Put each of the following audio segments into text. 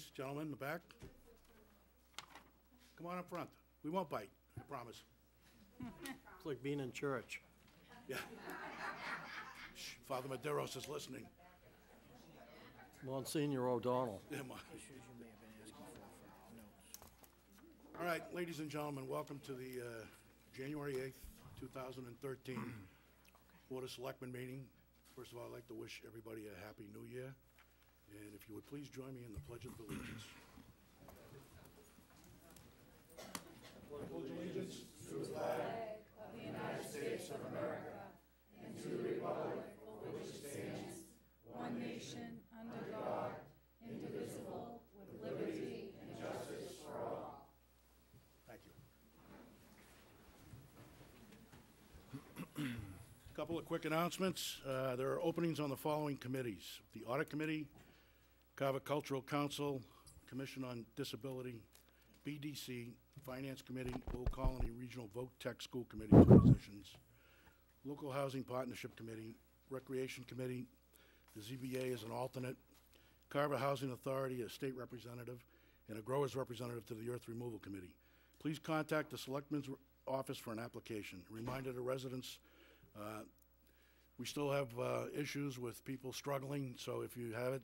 please, gentlemen in the back. Come on up front. We won't bite, I promise. It's like being in church. Yeah. Shh, Father Medeiros is listening. Monsignor O'Donnell. Yeah, all right, ladies and gentlemen, welcome to the January 8th, 2013 Board of Selectmen meeting. First of all, I'd like to wish everybody a Happy New Year. And if you would please join me in the Pledge of Allegiance. Pledge allegiance to the flag of the United States of America and to the republic for which it stands, one nation, under God, indivisible, with liberty and justice for all. Thank you. A couple of quick announcements. There are openings on the following committees: the Audit Committee, Carver Cultural Council, Commission on Disability, BDC, Finance Committee, Old Colony Regional Vote Tech School Committee positions, Local Housing Partnership Committee, Recreation Committee, the ZBA is an alternate, Carver Housing Authority, a state representative, and a growers representative to the Earth Removal Committee. Please contact the Selectmen's office for an application. A reminder to residents, we still have issues with people struggling, so if you have it,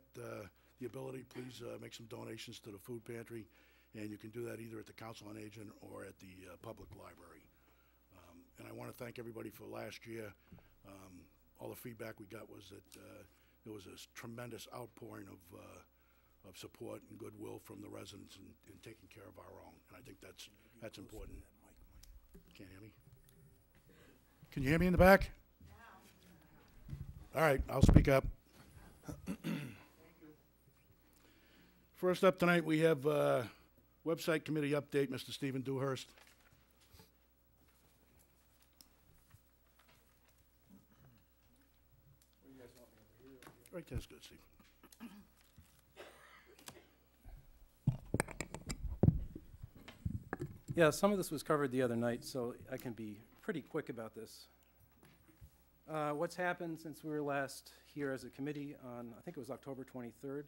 the ability, please make some donations to the food pantry, and you can do that either at the Council on Aging or at the public library. And I want to thank everybody for last year. All the feedback we got was that there was a tremendous outpouring of support and goodwill from the residents in taking care of our own, and I think that's important. Can't hear me? Can you hear me in the back? All right, I'll speak up. First up tonight, we have website committee update, Mr. Stephen Dewhurst. Right there's good, Steve. Yeah, some of this was covered the other night, so I can be pretty quick about this. What's happened since we were last here as a committee on, I think it was October 23rd.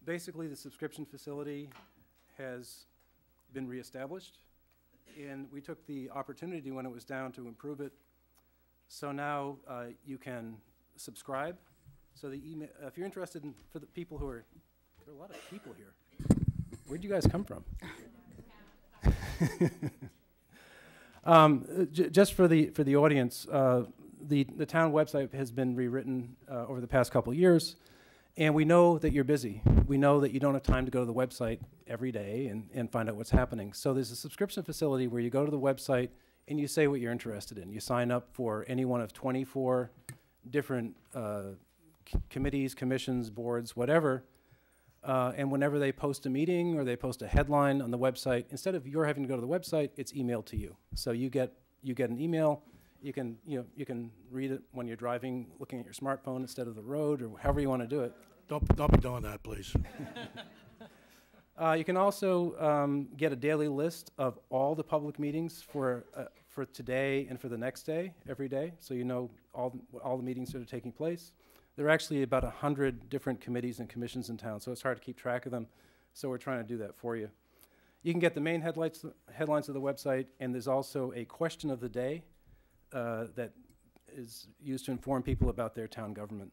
Basically, the subscription facility has been reestablished, and we took the opportunity when it was down to improve it. So now you can subscribe. So the email, if you're interested in, for the people who are, there are a lot of people here. Where'd you guys come from? Just for the audience, the town website has been rewritten over the past couple of years, and we know that you're busy. We know that you don't have time to go to the website every day and find out what's happening. So there's a subscription facility where you go to the website and you say what you're interested in. You sign up for any one of 24 different committees, commissions, boards, whatever. And whenever they post a meeting or they post a headline on the website, instead of your having to go to the website, it's emailed to you. So you get an email. You can read it when you're driving, looking at your smartphone instead of the road, or however you want to do it. Don't be doing that, please. You can also get a daily list of all the public meetings for today and for the next day, every day, so you know all the meetings that are taking place. There are actually about 100 different committees and commissions in town, so it's hard to keep track of them. So we're trying to do that for you. You can get the main headlines of the website, and there's also a question of the day that is used to inform people about their town government.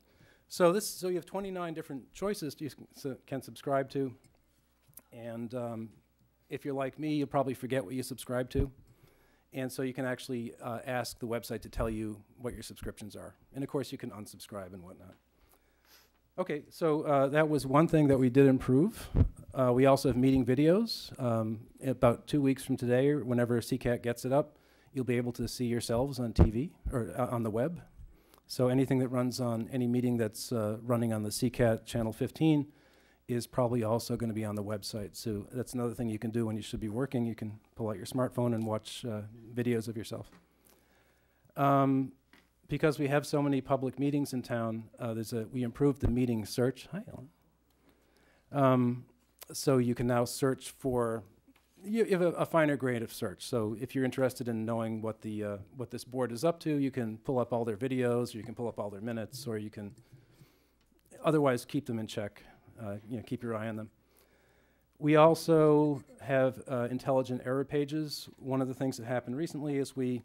So you have 29 different choices you can subscribe to, and if you're like me, you'll probably forget what you subscribe to, and so you can actually ask the website to tell you what your subscriptions are, and of course you can unsubscribe and whatnot. Okay, so that was one thing that we did improve. We also have meeting videos. About 2 weeks from today, or whenever CCAT gets it up, you'll be able to see yourselves on TV or on the web. So anything that runs on any meeting that's running on the CCAT channel 15 is probably also going to be on the website. So that's another thing you can do when you should be working. You can pull out your smartphone and watch videos of yourself. Because we have so many public meetings in town, we improved the meeting search. Hi, Ellen. So you can now search for, you have a finer grade of search. So if you're interested in knowing what this board is up to, you can pull up all their videos, or you can pull up all their minutes, or you can otherwise keep them in check keep your eye on them. We also have intelligent error pages. One of the things that happened recently is we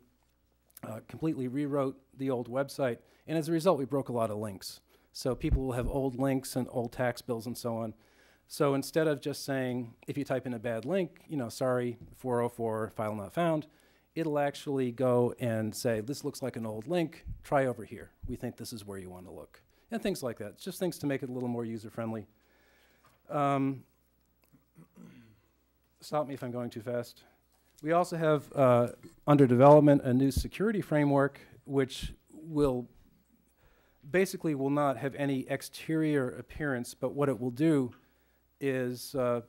completely rewrote the old website, and as a result, we broke a lot of links. So people will have old links and old tax bills and so on. So instead of just saying, if you type in a bad link, sorry, 404, file not found, it'll actually go and say, this looks like an old link, try over here. We think this is where you want to look. And things like that. It's just things to make it a little more user-friendly. Stop me if I'm going too fast. We also have, under development, a new security framework, which will not have any exterior appearance, but what it will do is the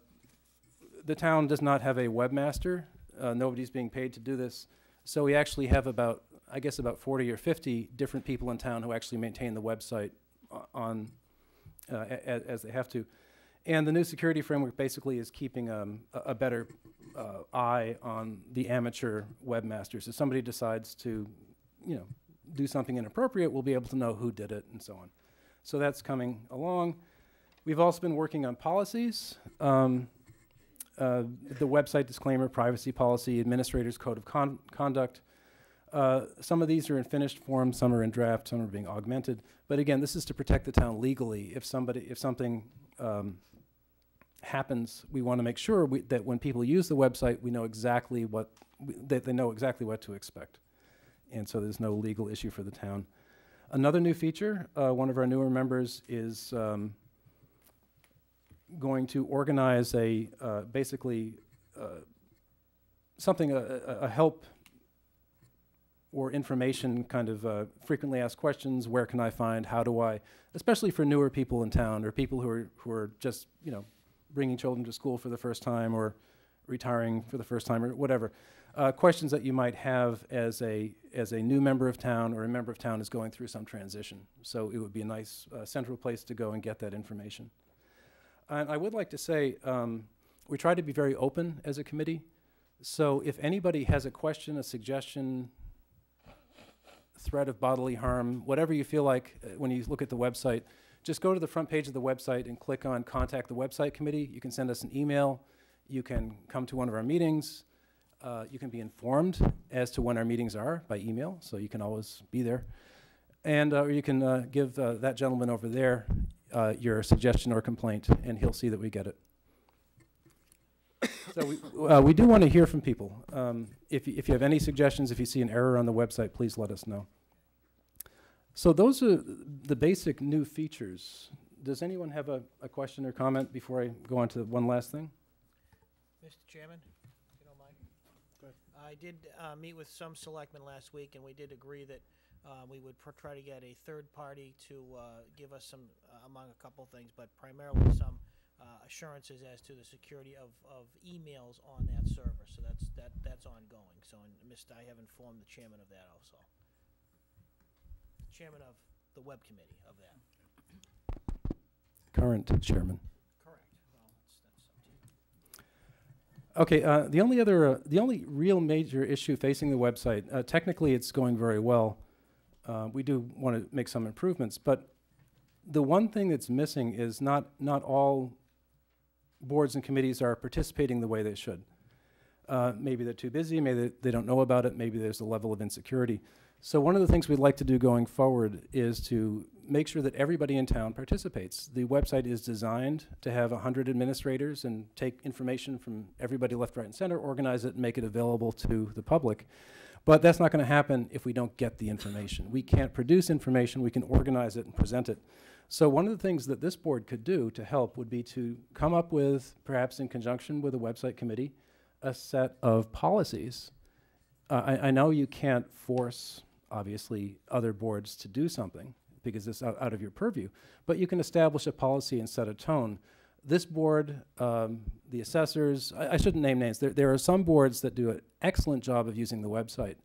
town does not have a webmaster. Nobody's being paid to do this. So we actually have about 40 or 50 different people in town who actually maintain the website as they have to. And the new security framework basically is keeping a better eye on the amateur webmasters. If somebody decides to, do something inappropriate, we'll be able to know who did it and so on. So that's coming along. We've also been working on policies. The website disclaimer, privacy policy, administrator's code of conduct. Some of these are in finished form, some are in draft, some are being augmented. But again, this is to protect the town legally. If something happens, we want to make sure that when people use the website, we know exactly that they know exactly what to expect. And so there's no legal issue for the town. Another new feature, one of our newer members is going to organize a help or information kind of frequently asked questions. Where can I find? How do I? Especially for newer people in town or people who are just bringing children to school for the first time or retiring for the first time or whatever. Questions that you might have as a new member of town or a member of town is going through some transition. So it would be a nice central place to go and get that information. And I would like to say, we try to be very open as a committee. So if anybody has a question, a suggestion, threat of bodily harm, whatever you feel like when you look at the website, just go to the front page of the website and click on Contact the Website Committee. You can send us an email. You can come to one of our meetings. You can be informed as to when our meetings are by email, so you can always be there. And or you can give that gentleman over there your suggestion or complaint, and he'll see that we get it. So we do want to hear from people. If you have any suggestions, if you see an error on the website, please let us know. So those are the basic new features. Does anyone have a question or comment before I go on to one last thing? Mr. Chairman, if you don't mind. Go ahead. I did meet with some selectmen last week, and we did agree that we would try to get a third party to give us some, among a couple things, but primarily some assurances as to the security of emails on that server. So that's ongoing. So I have informed the chairman of that also. Chairman of the web committee of that. Current chairman. Correct. Well, that's up to you. Okay, the only real major issue facing the website, technically it's going very well. We do want to make some improvements, but the one thing that's missing is not all boards and committees are participating the way they should. Maybe they're too busy, maybe they don't know about it, maybe there's a level of insecurity. So one of the things we'd like to do going forward is to make sure that everybody in town participates. The website is designed to have 100 administrators and take information from everybody left, right, and center, organize it, and make it available to the public. But that's not going to happen if we don't get the information. We can't produce information, we can organize it and present it. So one of the things that this board could do to help would be to come up with, perhaps in conjunction with a website committee, a set of policies. I know you can't force, obviously, other boards to do something because it's out of your purview, but you can establish a policy and set a tone. This board, the assessors, I shouldn't name names. There are some boards that do an excellent job of using the website,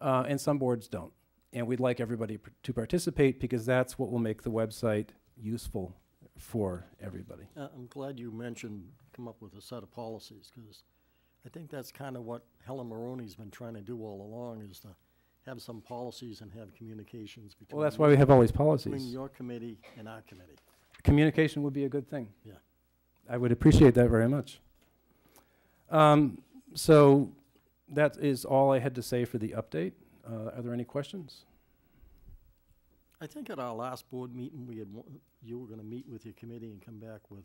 and some boards don't. And we'd like everybody to participate because that's what will make the website useful for everybody. I'm glad you mentioned come up with a set of policies, because I think that's kind of what Helen Maroney's been trying to do all along, is to have some policies and have communications between. Well, that's why we have all these policies. Between your committee and our committee. Communication would be a good thing. Yeah. I would appreciate that very much. So that is all I had to say for the update. Are there any questions? I think at our last board meeting, you were gonna meet with your committee and come back with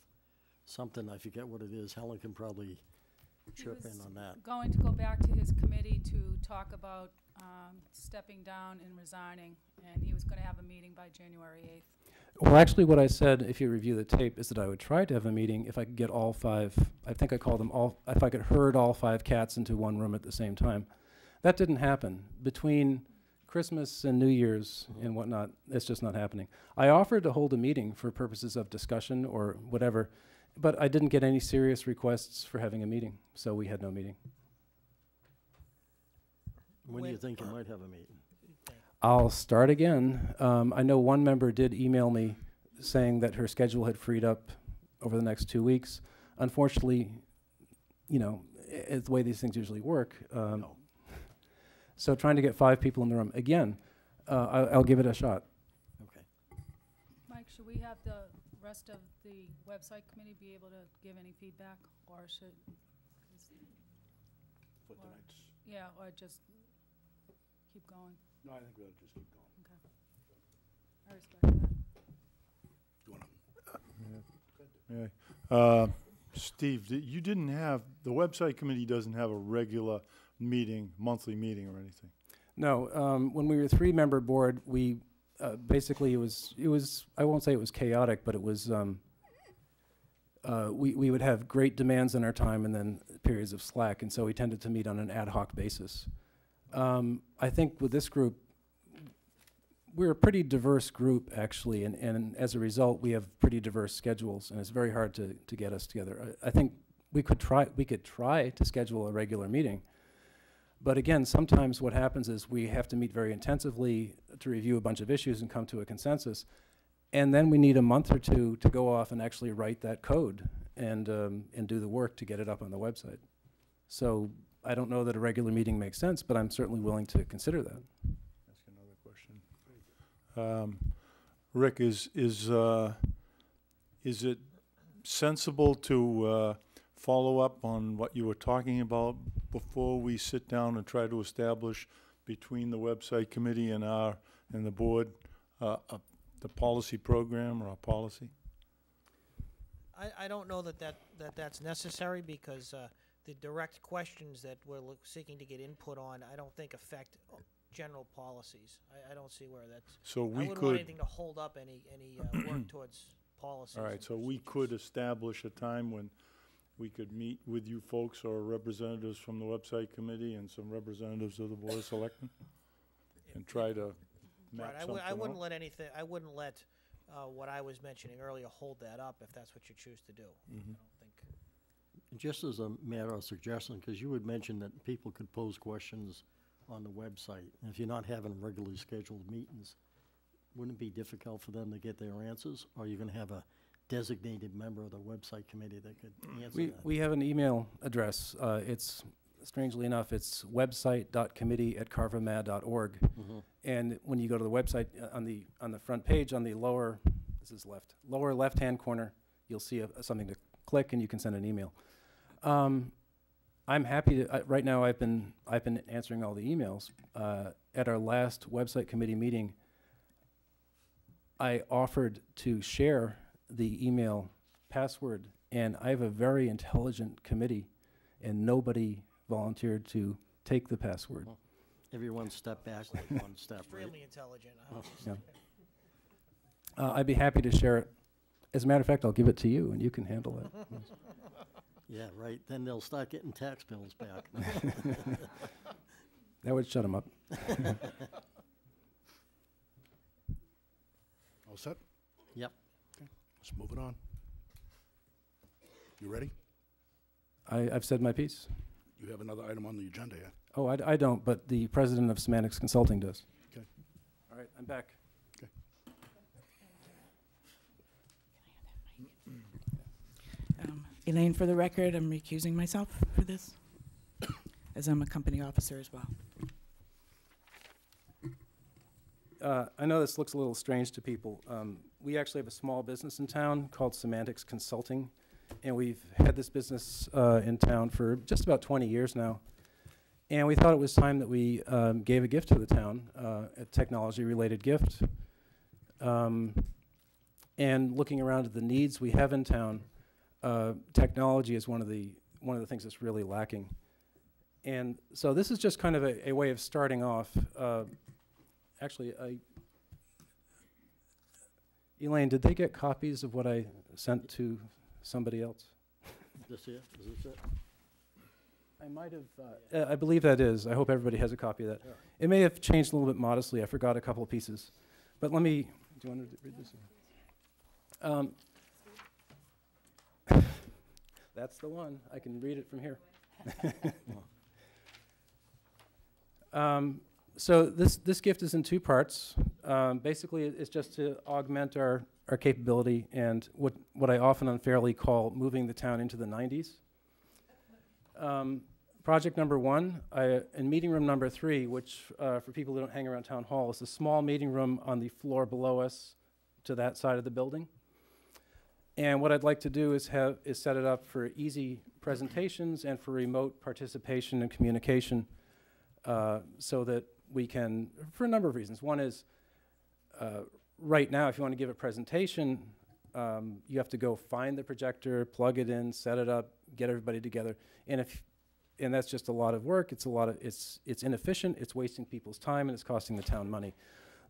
something, I forget what it is. Helen can probably chirp in on that. Going to go back to his committee to talk about stepping down and resigning, and he was going to have a meeting by January 8th. Well, actually, what I said, if you review the tape, is that I would try to have a meeting if I could get all 5, I think I called them all, if I could herd all 5 cats into one room at the same time. That didn't happen. Between Christmas and New Year's and whatnot, it's just not happening. I offered to hold a meeting for purposes of discussion or whatever, but I didn't get any serious requests for having a meeting, so we had no meeting. When do you think you might have a meeting? I'll start again. I know one member did email me saying that her schedule had freed up over the next 2 weeks. Unfortunately, you know, it's the way these things usually work. No. So trying to get 5 people in the room. Again, I'll give it a shot. Okay. Mike, should we have the rest of the website committee be able to give any feedback, or should, For tonight's, yeah, or just keep going? no, I think we ought to just keep going. Okay. I respect that. Do you want to? Steve, you didn't have, the website committee doesn't have a regular meeting, monthly meeting or anything. No, when we were a 3-member board, we basically it was I won't say it was chaotic, but it was we would have great demands on our time and then periods of slack, and so we tended to meet on an ad hoc basis. I think with this group, we're a pretty diverse group actually, and as a result, we have pretty diverse schedules, and it's very hard to get us together. I think we could try to schedule a regular meeting. But again, sometimes what happens is we have to meet very intensively to review a bunch of issues and come to a consensus. And then we need a month or 2 to go off and actually write that code and do the work to get it up on the website. So I don't know that a regular meeting makes sense, but I'm certainly willing to consider that. Ask another question. Rick, is it sensible to follow up on what you were talking about before we sit down and try to establish between the website committee and the board the policy program or a policy? I don't know that's necessary, because the direct questions that we're seeking to get input on, I don't think affect general policies. I don't see where that's. So I we wouldn't want could, anything to hold up any work towards policies. all right, and so we could procedures. establish a time when we could meet with you folks or representatives from the website committee and some representatives of the Board of Selectmen and try to map Right, something I wouldn't out. let anything, I wouldn't let what I was mentioning earlier hold that up if that's what you choose to do. I don't think. Just as a matter of suggestion, because you had mentioned that people could pose questions on the website. And if you're not having regularly scheduled meetings, wouldn't it be difficult for them to get their answers? Or you're going to have a designated member of the website committee that could answer that? We have an email address. It's, strangely enough, it's website.committee@carvermad.org. And when you go to the website, on the front page, on the lower, lower left-hand corner, you'll see something to click, and you can send an email. I'm happy to. Right now, I've been answering all the emails. At our last website committee meeting, I offered to share the email password, and I have a very intelligent committee, and nobody volunteered to take the password. Well, everyone step back like one step, right? Extremely intelligent. Yeah. I'd be happy to share it. As a matter of fact, I'll give it to you, and you can handle it. Yeah, right. Then they'll start getting tax bills back. That would shut them up. All set? Yep. Let's move it on. You ready? I've said my piece. You have another item on the agenda, yeah? Oh, I don't, but the president of Semantics Consulting does. Okay. All right, I'm back. Elaine, for the record, I'm recusing myself for this, as I'm a company officer as well. I know this looks a little strange to people. We actually have a small business in town called Semantics Consulting, and we've had this business in town for just about 20 years now. And we thought it was time that we gave a gift to the town, a technology-related gift. And looking around at the needs we have in town, technology is one of the things that's really lacking. And so this is just kind of a way of starting off. Actually, Elaine, did they get copies of what I sent to somebody else? This here, is this it? I might have, I believe that is. I hope everybody has a copy of that. Yeah. It may have changed a little bit modestly. I forgot a couple of pieces. But let me, do you want to read this? That's the one. I can read it from here. So this gift is in two parts. Basically, it's just to augment our capability and what I often unfairly call moving the town into the 90s. Project number one, in meeting room number 3, which for people who don't hang around town hall, is a small meeting room on the floor below us to that side of the building. And what I'd like to do is set it up for easy presentations and for remote participation and communication, so that we can, for a number of reasons. One is, right now, if you want to give a presentation, you have to go find the projector, plug it in, set it up, get everybody together. And that's just a lot of work. It's inefficient, it's wasting people's time, and it's costing the town money.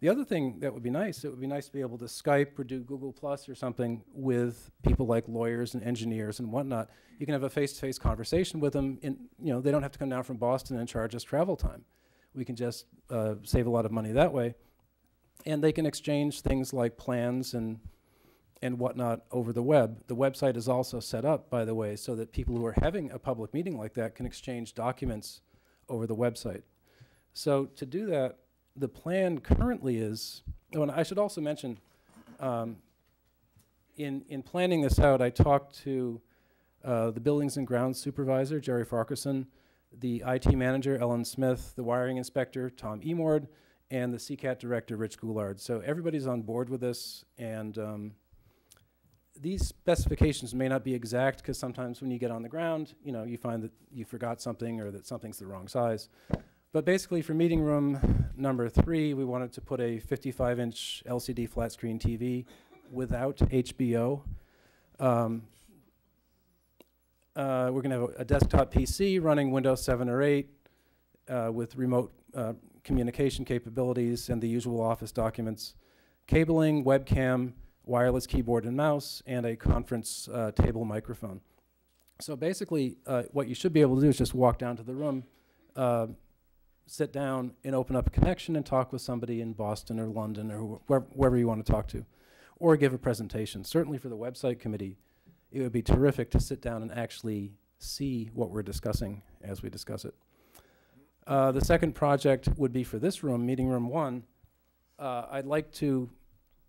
The other thing that would be nice, it would be nice to be able to Skype or do Google Plus or something with people like lawyers and engineers and whatnot. You can have a face-to-face conversation with them. They don't have to come down from Boston and charge us travel time. We can just save a lot of money that way. And they can exchange things like plans and whatnot over the web. The website is also set up, by the way, so that people who are having a public meeting like that can exchange documents over the website. So to do that, the plan currently is, and I should also mention, in planning this out, I talked to the Buildings and Grounds Supervisor, Jerry Farquharson, the IT Manager, Ellen Smith, the Wiring Inspector, Tom Emord, and the CCAT Director, Rich Goulard. So everybody's on board with this, and these specifications may not be exact, because sometimes when you get on the ground, you find that you forgot something or that something's the wrong size. But basically, for meeting room number 3, we wanted to put a 55-inch LCD flat screen TV without HBO. We're going to have a desktop PC running Windows 7 or 8 with remote communication capabilities and the usual office documents, cabling, webcam, wireless keyboard and mouse, and a conference table microphone. So basically, what you should be able to do is just walk down to the room, sit down and open up a connection and talk with somebody in Boston or London or wherever you want to talk to, or give a presentation. Certainly for the website committee, it would be terrific to sit down and actually see what we're discussing as we discuss it. The second project would be for this room, meeting room 1. I'd like to,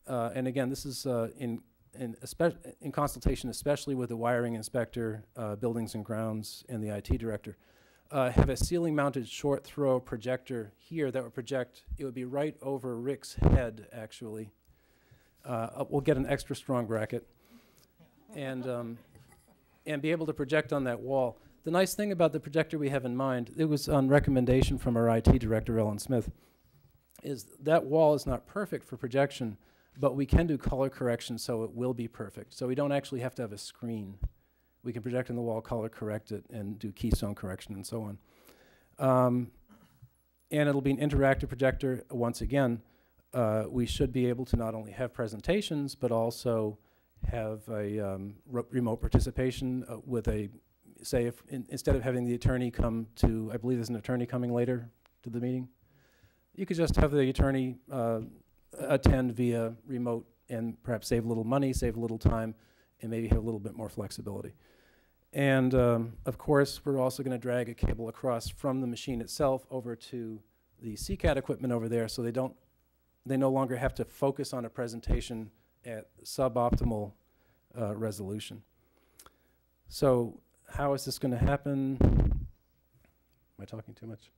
and again, this is in consultation especially with the wiring inspector, buildings and grounds, and the IT director, have a ceiling-mounted short-throw projector here that would project. It would be right over Rick's head, actually. We'll get an extra strong bracket, and be able to project on that wall. The nice thing about the projector we have in mind, it was on recommendation from our IT director, Ellen Smith, is that wall is not perfect for projection, but we can do color correction so it will be perfect. So we don't actually have to have a screen. We can project on the wall, color correct it, and do keystone correction and so on. And it'll be an interactive projector. Once again, we should be able to not only have presentations, but also have a remote participation with a, say, if instead of having the attorney come to, I believe there's an attorney coming later to the meeting, you could just have the attorney attend via remote and perhaps save a little money, save a little time, and maybe have a little bit more flexibility. And of course, we're also going to drag a cable across from the machine itself over to the CCAT equipment over there, so they no longer have to focus on a presentation at suboptimal resolution. So how is this going to happen? Am I talking too much?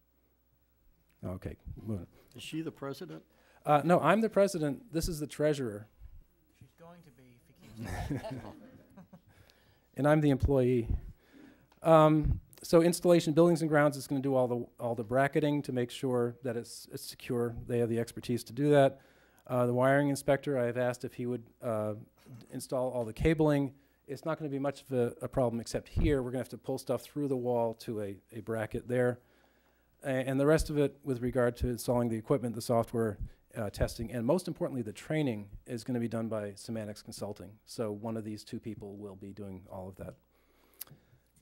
Okay, moving. Is she the president? No, I'm the president. This is the treasurer. She's going to be if he keeps it. And I'm the employee. So installation buildings and grounds is going to do all the bracketing to make sure that it's secure. They have the expertise to do that. The wiring inspector, I have asked if he would install all the cabling. It's not going to be much of a problem except here. We're going to have to pull stuff through the wall to a bracket there. And the rest of it with regard to installing the equipment, the software, testing, and most importantly, the training is going to be done by Semantics Consulting. So one of these two people will be doing all of that.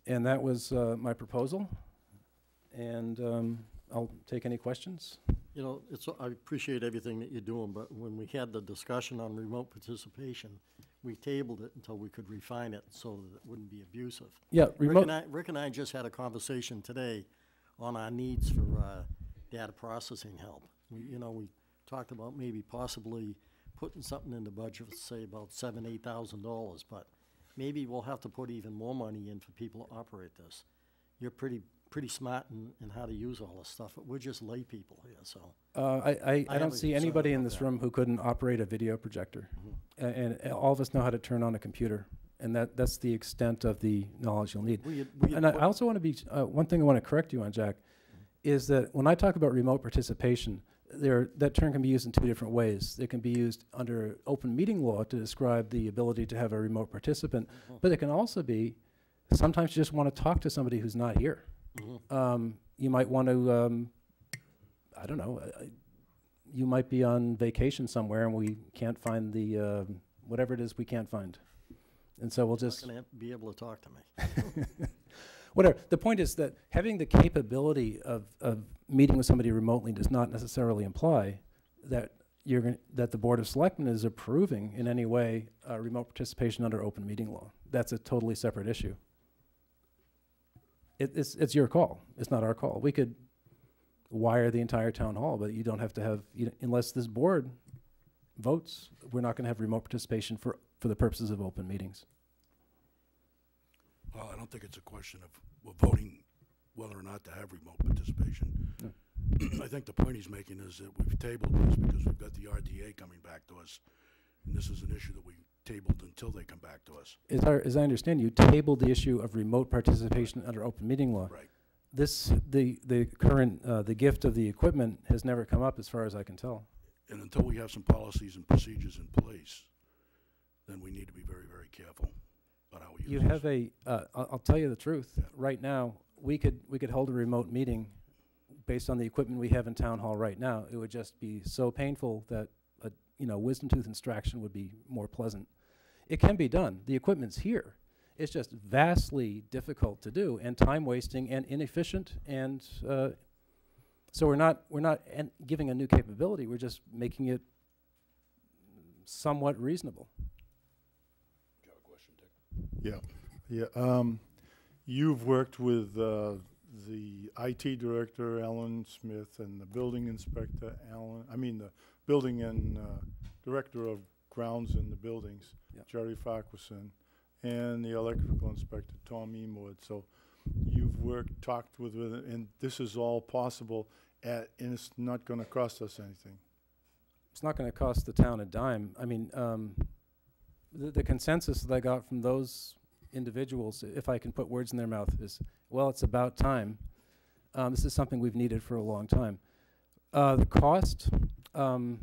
And that was my proposal. And I'll take any questions. You know, I appreciate everything that you're doing, but when we had the discussion on remote participation, we tabled it until we could refine it so that it wouldn't be abusive. Yeah, remote. Rick and I just had a conversation today on our needs for data processing help. We talked about maybe possibly putting something in the budget, say about $7,000-8,000, but maybe we'll have to put even more money in for people to operate this. You're pretty smart in how to use all this stuff, but we're just lay people here, so. I have don't a see concern anybody in about this that. room who couldn't operate a video projector. And all of us know how to turn on a computer. And that's the extent of the knowledge you'll need. And I also want to be, one thing I want to correct you on, Jack, is that when I talk about remote participation, that term can be used in two different ways. It can be used under open meeting law to describe the ability to have a remote participant, but it can also be, sometimes you just want to talk to somebody who's not here. You might want to, I don't know, you might be on vacation somewhere and we can't find the, whatever it is we can't find. And so we'll just... You're not going to be able to talk to me. Whatever. The point is that having the capability of meeting with somebody remotely does not necessarily imply that that the Board of Selectmen is approving in any way remote participation under open meeting law. That's a totally separate issue. It's your call. It's not our call. We could wire the entire town hall, but you don't have to have, unless this board votes, we're not going to have remote participation for the purposes of open meetings. Well, I don't think it's a question of we're voting whether or not to have remote participation. I think the point he's making is that we've tabled this because we've got the RTA coming back to us, and this is an issue that we tabled until they come back to us. As I understand, you tabled the issue of remote participation under open meeting law. Right. The current, the gift of the equipment has never come up as far as I can tell. And until we have some policies and procedures in place, then we need to be very, very careful about how we use You this. have I'll tell you the truth. Yeah. Right now, we could hold a remote meeting based on the equipment we have in town hall right now. It would just be so painful that wisdom tooth extraction would be more pleasant. It can be done. The equipment's here. It's just vastly difficult to do and time wasting and inefficient. And so we're not giving a new capability. We're just making it somewhat reasonable. Do you have a question, Dick? Yeah. You've worked with the IT director, Alan Smith, and the building inspector, the building and director of grounds in the buildings, Yep. Jerry Farquharson, and the electrical inspector, Tom Eamwood. So you've talked with and this is all possible, and it's not going to cost us anything. It's not going to cost the town a dime. I mean, the consensus that I got from those individuals, if I can put words in their mouth, is, well, it's about time. This is something we've needed for a long time. The cost, for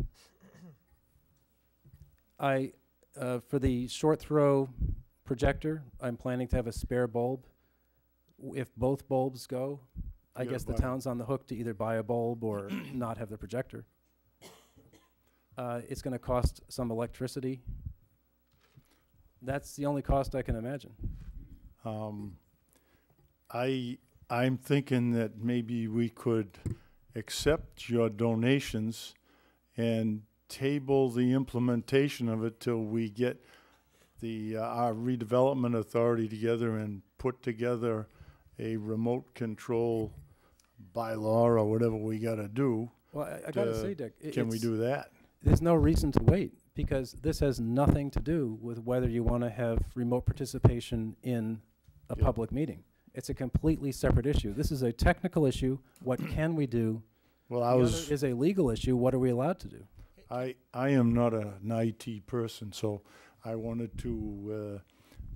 the short throw projector, I'm planning to have a spare bulb. If both bulbs go, I guess the town's on the hook to either buy a bulb or not have the projector. It's going to cost some electricity. That's the only cost I can imagine. I'm thinking that maybe we could accept your donations and table the implementation of it till we get our redevelopment authority together and put together a remote control bylaw or whatever we got to do. Well, I got to say, Dick, Can we do that? There's no reason to wait, because this has nothing to do with whether you want to have remote participation in a Yeah. public meeting. It's a completely separate issue. This is a technical issue. What can we do? Well, The other is a legal issue. What are we allowed to do? I am not an IT person, so I wanted to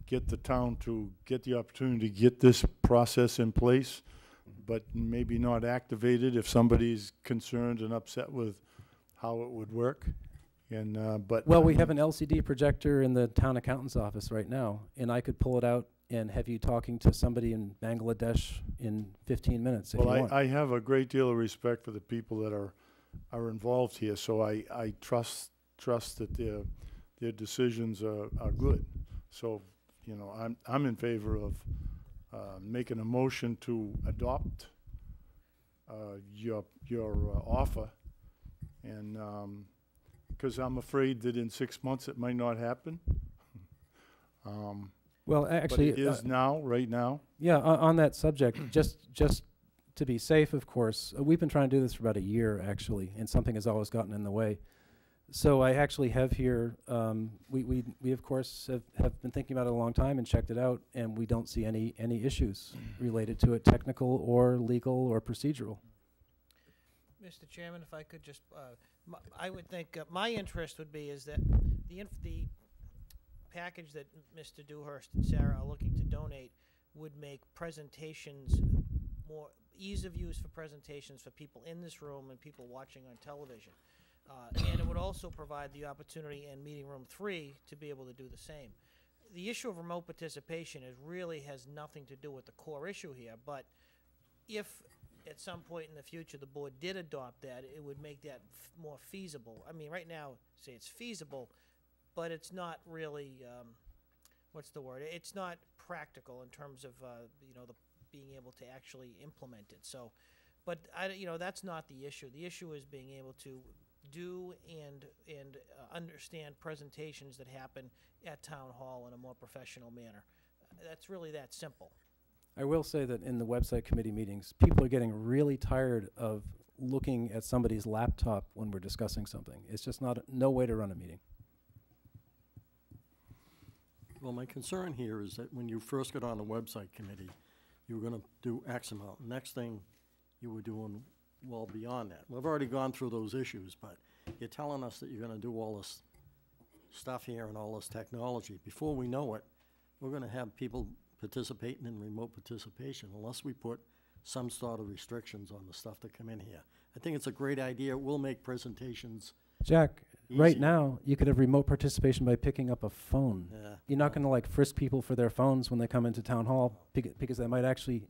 get the town to get the opportunity to get this process in place, but maybe not activated if somebody's concerned and upset with how it would work. And but Well, we have an LCD projector in the town accountant's office right now, and I could pull it out and have you talking to somebody in Bangladesh in 15 minutes if you want. I have a great deal of respect for the people that are involved here, so I trust that their decisions are good. So, you know, I'm in favor of making a motion to adopt your offer, and because I'm afraid that in 6 months it might not happen. Well, actually, but it is now, right now. yeah, on that subject, just to be safe, of course, we've been trying to do this for about a year, actually, and something has always gotten in the way. So I actually have here, we of course have been thinking about it a long time and checked it out, and we don't see any issues related to it, technical or legal or procedural. Mr. Chairman, if I could just, I would think my interest would be is that the package that Mr. Dewhurst and Sarah are looking to donate would make presentations more ease of use for presentations for people in this room and people watching on television. And it would also provide the opportunity in meeting room 3 to be able to do the same. The issue of remote participation really has nothing to do with the core issue here, but if at some point in the future the board did adopt that, it would make that more feasible. I mean, right now, say it's feasible, but it's not really, what's the word? It's not practical in terms of, you know, being able to actually implement it. So, but you know, that's not the issue. The issue is being able to do and understand presentations that happen at town hall in a more professional manner. That's really that simple. I will say that in the website committee meetings, people are getting really tired of looking at somebody's laptop when we're discussing something. It's just no way to run a meeting. Well, my concern here is that when you first got on the website committee, you were gonna do X amount. Next thing, you were doing well beyond that. We've already gone through those issues, but you're telling us that you're gonna do all this stuff here and all this technology. Before we know it, we're gonna have people participating in remote participation unless we put some sort of restrictions on the stuff that come in here. I think it's a great idea. It will make presentations Jack, right easier. now, you could have remote participation by picking up a phone. Yeah. You're not going to like frisk people for their phones when they come into town hall because they might actually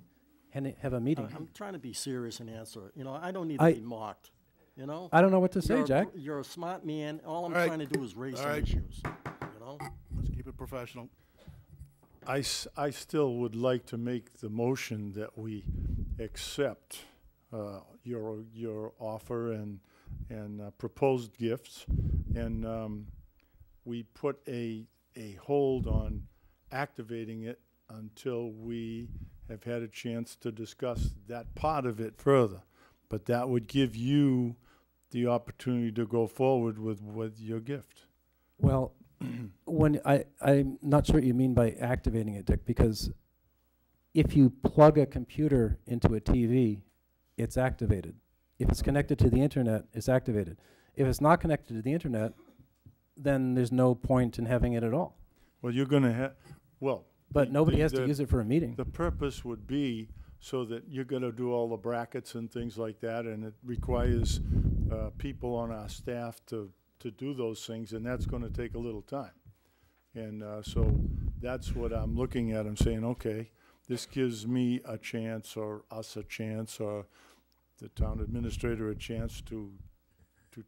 have a meeting. I'm trying to be serious and answer it. You know, I don't need to be mocked, you know? I don't know what to say, Jack. You're a smart man. All I'm All right. trying to do is raise All some right. issues, you know? Let's keep it professional. I still would like to make the motion that we accept your offer and proposed gifts, and we put a hold on activating it until we have had a chance to discuss that part of it further. But that would give you the opportunity to go forward with your gift. Well, when I'm not sure what you mean by activating it, Dick, because if you plug a computer into a TV, it's activated. If it's connected to the internet, it's activated. If it's not connected to the internet, then there's no point in having it at all. Well, you're going to have, well. But nobody has to use it for a meeting. The purpose would be so that you're going to do all the brackets and things like that, and it requires people on our staff to do those things, and that's going to take a little time. And so that's what I'm looking at. I'm saying, okay, this gives me a chance, or us a chance, or the town administrator a chance to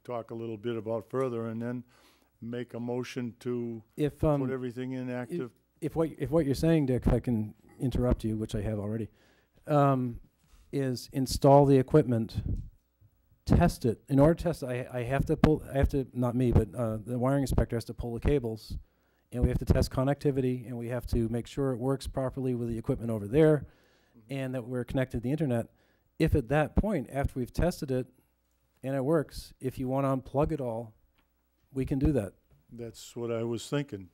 talk a little bit about further, and then make a motion to If put everything in active. if what you're saying, Dick, if I can interrupt you, which I have already, is install the equipment, test it. In order to test it, I have to, not me, but the wiring inspector has to pull the cables, and we have to test connectivity, and we have to make sure it works properly with the equipment over there, and that we're connected to the internet. If at that point, after we've tested it, and it works, if you want to unplug it all, we can do that. That's what I was thinking.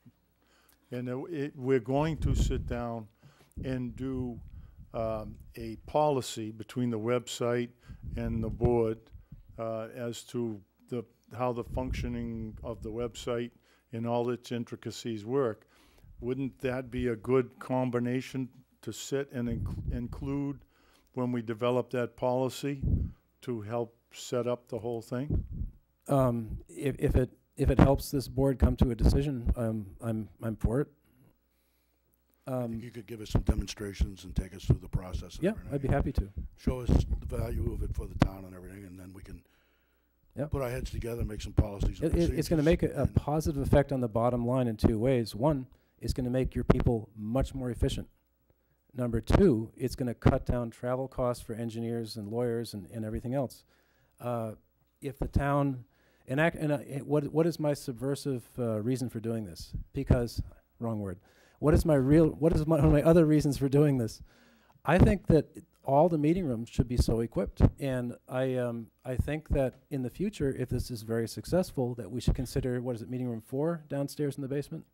And we're going to sit down and do a policy between the website and the board as to how the functioning of the website and all its intricacies work, wouldn't that be a good combination to sit and include when we develop that policy to help set up the whole thing? If it helps this board come to a decision, I'm for it. You could give us some demonstrations and take us through the process. And Yeah, everything. I'd be happy to. Show us the value of it for the town and everything, and then we can Yep. put our heads together and make some policies and It's going to make a procedures. positive effect on the bottom line in two ways. One, it's going to make your people much more efficient. Number two, it's going to cut down travel costs for engineers and lawyers and everything else. If the town, what is my subversive reason for doing this? Because, wrong word. What is one of my other reasons for doing this? I think that all the meeting rooms should be so equipped, and I think that in the future, if this is very successful, that we should consider, what is it, meeting room 4 downstairs in the basement?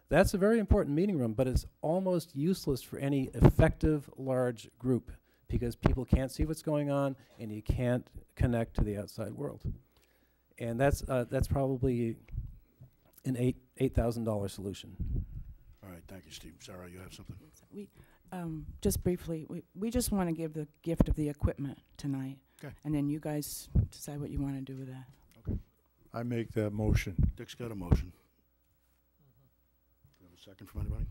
That's a very important meeting room, but it's almost useless for any effective large group because people can't see what's going on and you can't connect to the outside world. And that's probably an $8,000 solution. All right, thank you, Steve. Sarah, you have something? We, just briefly, we just want to give the gift of the equipment tonight. Okay. And then you guys decide what you want to do with that. I make that motion. Dick's got a motion. Do you have a second from anybody?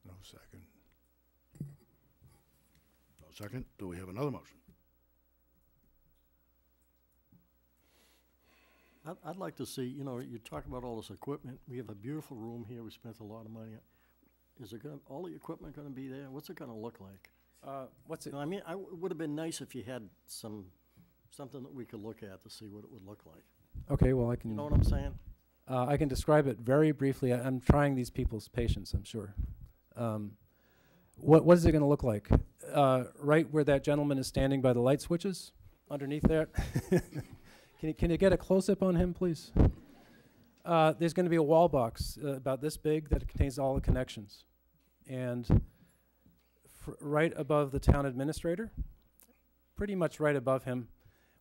No second. No second? Do we have another motion? I'd like to see, you know, you talk about all this equipment. We have a beautiful room here. We spent a lot of money. Is it gonna, all the equipment gonna be there? What's it gonna look like? What's it? You know, I mean, it would have been nice if you had something that we could look at to see what it would look like. Okay, well, I can. You know what I'm saying? I can describe it very briefly. I'm trying these people's patience, I'm sure. What is it going to look like? Right where that gentleman is standing by the light switches, underneath there. Can you get a close-up on him, please? There's going to be a wall box about this big that contains all the connections. And right above the town administrator, pretty much right above him,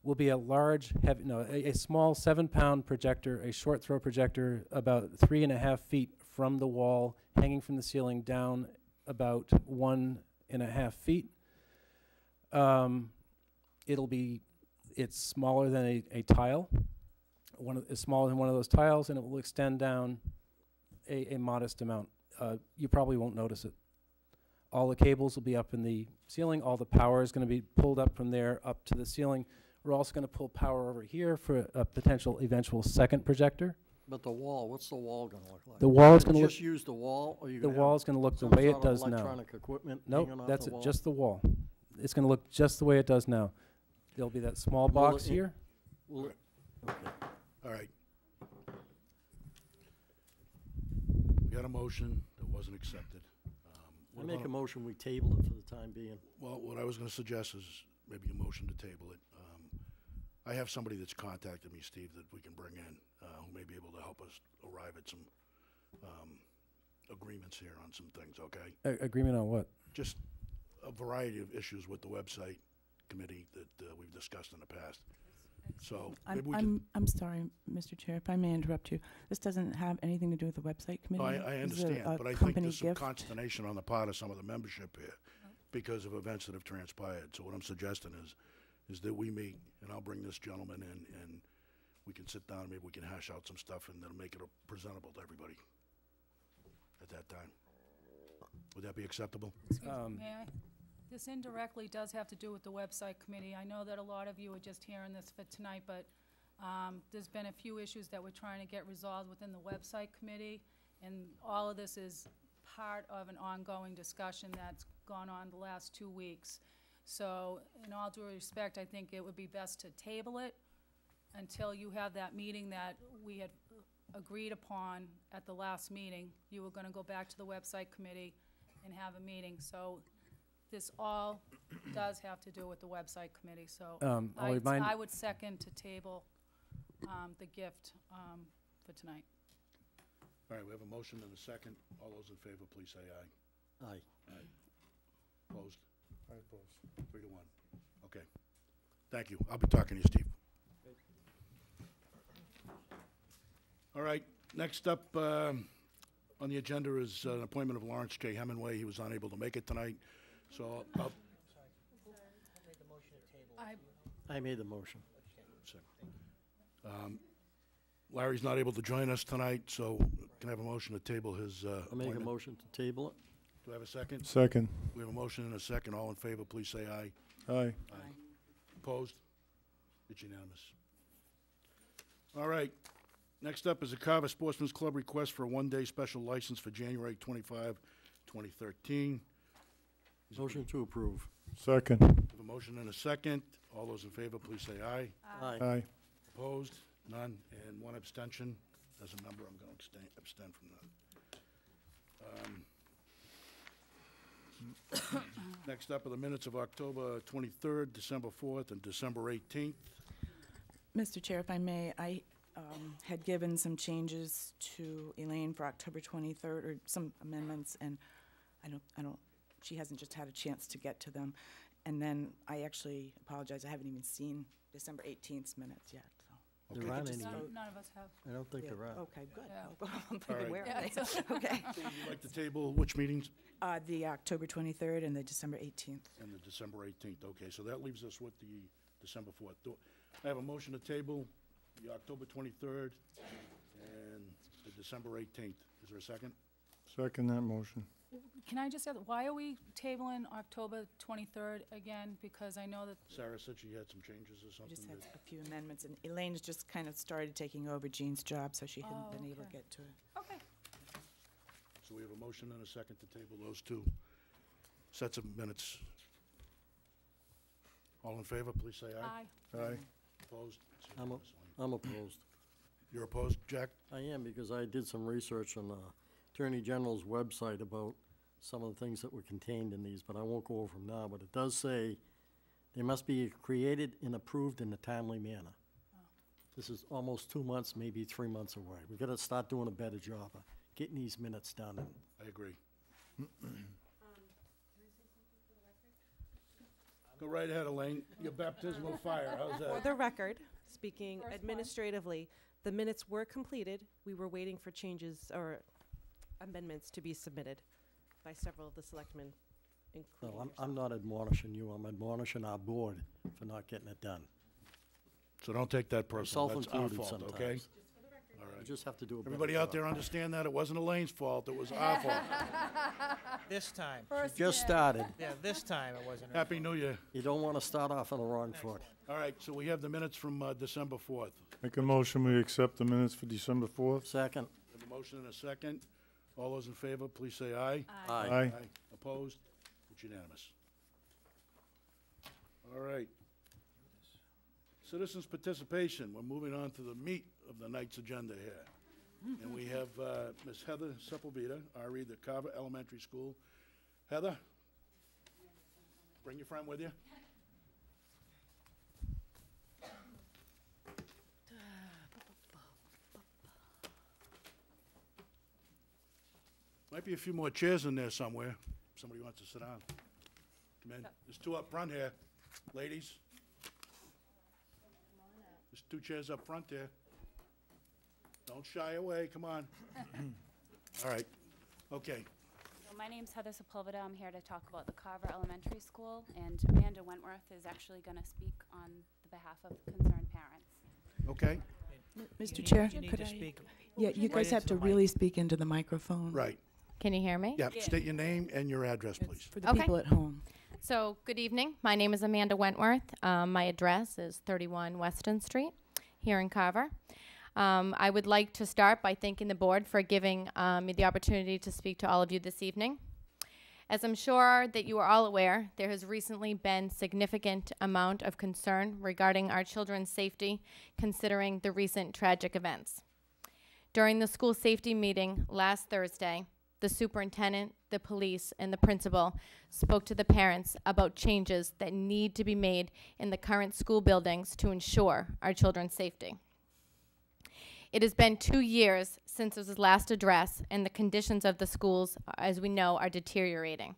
will be a large, a small 7-pound projector, a short throw projector about 3.5 feet from the wall, hanging from the ceiling down about 1.5 feet. It's smaller than a tile. It's smaller than one of those tiles, and it will extend down a modest amount. You probably won't notice it. All the cables will be up in the ceiling. All the power is going to be pulled up from there up to the ceiling. We're also going to pull power over here for a potential eventual second projector. But the wall, what's the wall gonna look like? The wall is Gonna going to look. Just use the wall, or you The gonna wall have is going to look the some way sort it of does now. electronic equipment Nope, hanging off that's the it. wall? Just the wall. It's going to look just the way it does now. There'll be that small Will box it- here. Will it- okay. All right. We got a motion that wasn't accepted. I What make about a motion, we table it for the time being. Well, what I was gonna suggest is maybe a motion to table it. I have somebody that's contacted me, Steve, that we can bring in, who may be able to help us arrive at some, agreements here on some things, okay? Agreement on what? Just a variety of issues with the website committee that, we've discussed in the past. So, maybe we can. I'm sorry, Mr. Chair, if I may interrupt you. This doesn't have anything to do with the website committee. No, I This is a- understand, a but I think company there's some gift. consternation on the part of some of the membership here because of events that have transpired. So what I'm suggesting is that we meet, and I'll bring this gentleman in, and we can sit down, maybe we can hash out some stuff, and that'll make it presentable to everybody at that time. Would that be acceptable? Excuse me, may I? This indirectly does have to do with the website committee. I know that a lot of you are just hearing this for tonight, but there's been a few issues that we're trying to get resolved within the website committee, and all of this is part of an ongoing discussion that's gone on the last 2 weeks. So, in all due respect, I think it would be best to table it until you have that meeting that we had agreed upon at the last meeting. You were gonna go back to the website committee and have a meeting, so this all does have to do with the website committee, so I'll remind. I would second to table the gift for tonight. All right, we have a motion and a second. All those in favor, please say aye. Aye. Opposed? 3 to 1. Okay. Thank you. I'll be talking to you, Steve. All right, next up on the agenda is an appointment of Lawrence J. Hemingway. He was unable to make it tonight, so I'll, Made the motion to table. I made the motion. Larry's not able to join us tonight, so can I have a motion to table his I'll make a appointment? motion to table it. Do I have a second? Second. We have a motion and a second. All in favor, please say aye. Aye. Opposed? It's unanimous. All right. Next up is a Carver Sportsman's Club request for a one-day special license for January 25, 2013. Motion to approve. Second. We have a motion and a second. All those in favor, please say aye. Aye. Aye. Opposed? None. And one abstention. As a member, I'm going to abstain from that. Next up are the minutes of October 23rd, December 4th, and December 18th. Mr. Chair, if I may, I had given some changes to Elaine for October 23rd, or some amendments, and she hasn't just had a chance to get to them. And then I actually apologize, I haven't even seen December 18th's minutes yet, so. There Okay. aren't any. None of us have. I don't think Yeah, there are. Okay, good. Yeah. I'm All thinking, right. where Yeah, are it's they? Okay. Would you like to table which meetings? The October 23rd and the December 18th. And the December 18th. Okay, so that leaves us with the December 4th. I have a motion to table the October 23rd and the December 18th. Is there a second? Second that motion. Can I just add, why are we tabling October 23rd again? Because I know that, Sarah said she had some changes or We something. just had that- a few amendments, and Elaine's just kind of started taking over Jean's job, so she hadn't Oh, been able to okay. get to it. okay. So we have a motion and a second to table those two sets of minutes. All in favor, please say aye. Aye. Aye. Opposed? It's I'm unanimous. I'm opposed. You're opposed, Jack? I am, because I did some research on the Attorney General's website about some of the things that were contained in these, but I won't go over them now. But it does say they must be created and approved in a timely manner. This is almost 2 months, maybe 3 months away. We've got to start doing a better job of getting these minutes done. And I agree. Go right ahead, Elaine. Your baptismal fire, how's For that? the record, speaking First one. administratively, the minutes were completed. We were waiting for changes or amendments to be submitted by several of the selectmen, No, including yourself. I'm not admonishing you, I'm admonishing our board for not getting it done. So don't take that personal. Myself That's our included fault, sometimes. okay? All We right. just have to do a better Everybody out job. there understand that? It wasn't Elaine's fault, it was our fault. This time. First Just again. started. Yeah, this time it wasn't. her Happy fault. New Year. You don't want to start off on the wrong foot. All right, so we have the minutes from December 4th. Make a motion, we accept the minutes for December 4th. Second. We have a motion and a second. All those in favor, please say aye. Aye. Aye. Opposed? It's unanimous. All right. Citizens' participation. We're moving on to the meat of the night's agenda here. And we have Ms. Heather Sepulveda, RE, the Carver Elementary School. Heather? Bring your friend with you. Might be a few more chairs in there somewhere. Somebody wants to sit down. Come in. There's two up front here, ladies. There's two chairs up front there. Don't shy away, come on. All right, okay. So my name's Heather Sepulveda. I'm here to talk about the Carver Elementary School, and Amanda Wentworth is actually going to speak on the behalf of concerned parents. Okay, You Mr. need- Chair, You need could to I? speak. Yeah, you right guys have into to the really mic. speak into the microphone. right. Can you hear me? Yeah, state your name and your address, It's please. for the Okay. people at home. So, good evening. My name is Amanda Wentworth. My address is 31 Weston Street here in Carver. I would like to start by thanking the board for giving me the opportunity to speak to all of you this evening. As I'm sure that you are all aware, there has recently been significant amount of concern regarding our children's safety, considering the recent tragic events. During the school safety meeting last Thursday, the superintendent, the police, and the principal spoke to the parents about changes that need to be made in the current school buildings to ensure our children's safety. It has been 2 years since his last address, and the conditions of the schools, as we know, are deteriorating.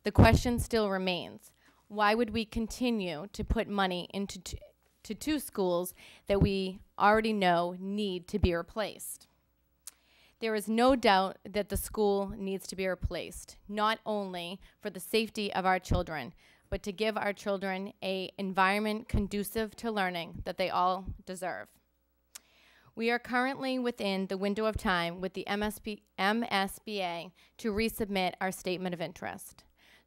The question still remains, why would we continue to put money into to 2 schools that we already know need to be replaced. There is no doubt that the school needs to be replaced, not only for the safety of our children, but to give our children an environment conducive to learning that they all deserve. We are currently within the window of time with the MSBA to resubmit our statement of interest.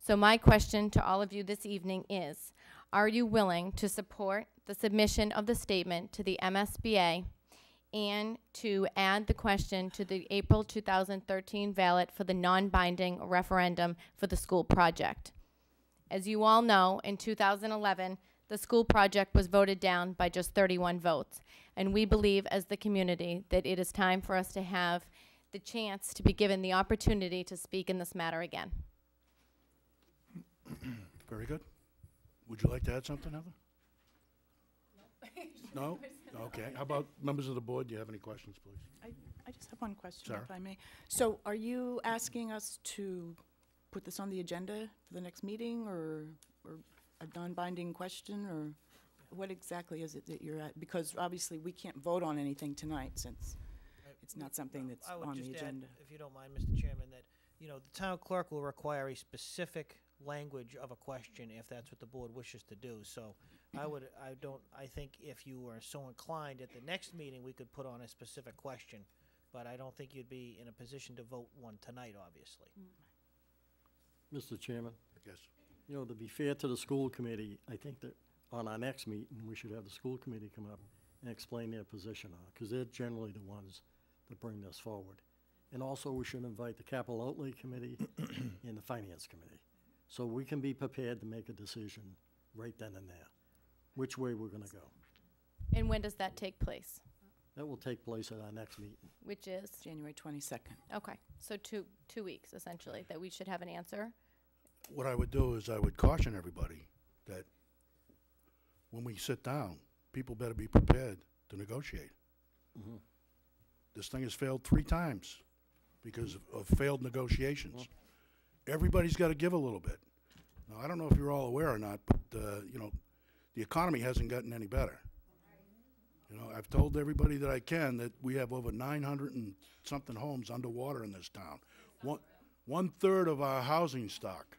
So my question to all of you this evening is, are you willing to support the submission of the statement to the MSBA and to add the question to the April 2013 ballot for the non-binding referendum for the school project? As you all know, in 2011, the school project was voted down by just 31 votes. And we believe as the community that it is time for us to have the chance to be given the opportunity to speak in this matter again. Very good. Would you like to add something, Heather? No? Okay. How about members of the board? Do you have any questions, please? I just have one question, Sarah? if I may. So are you asking us to put this on the agenda for the next meeting, or a non-binding question, or what exactly is it that you're at? Because obviously we can't vote on anything tonight since it's not something that's I would on the just add, agenda. if you don't mind, Mr. Chairman, that, the town clerk will require a specific language of a question if that's what the board wishes to do. So I think if you were so inclined at the next meeting, we could put on a specific question, but I don't think you'd be in a position to vote one tonight, obviously. Mr. Chairman, Yes. to be fair to the school committee, I think that on our next meeting, we should have the school committee come up and explain their position on it, because they're generally the ones that bring this forward. And also, we should invite the capital outlay committee and the finance committee, so we can be prepared to make a decision right then and there, which way we're gonna go. And when does that take place? That will take place at our next meeting. Which is? January 22nd. Okay, so two weeks, essentially, that we should have an answer. What I would do is I would caution everybody that when we sit down, people better be prepared to negotiate. This thing has failed 3 times because of failed negotiations. Everybody's got to give a little bit. Now, I don't know if you're all aware or not, but, the economy hasn't gotten any better. I've told everybody that I can that we have over 900 and something homes underwater in this town. One third of our housing stock,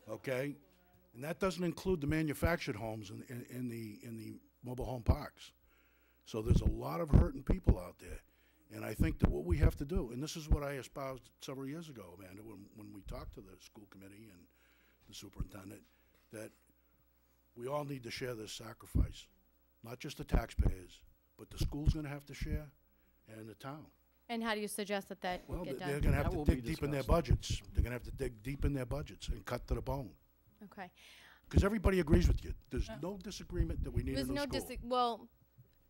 okay? And that doesn't include the manufactured homes in the mobile home parks. So there's a lot of hurting people out there. And I think that what we have to do, and this is what I espoused several years ago, Amanda, when we talked to the school committee and the superintendent, that we all need to share this sacrifice. Not just the taxpayers, but the school's gonna have to share, and the town. And how do you suggest that will Well, get they're done? gonna have That to will be dig deep in their discussed. budgets. They're gonna have to dig deep in their budgets and cut to the bone. Okay. Because everybody agrees with you. There's no disagreement that we need a There's new no school. well,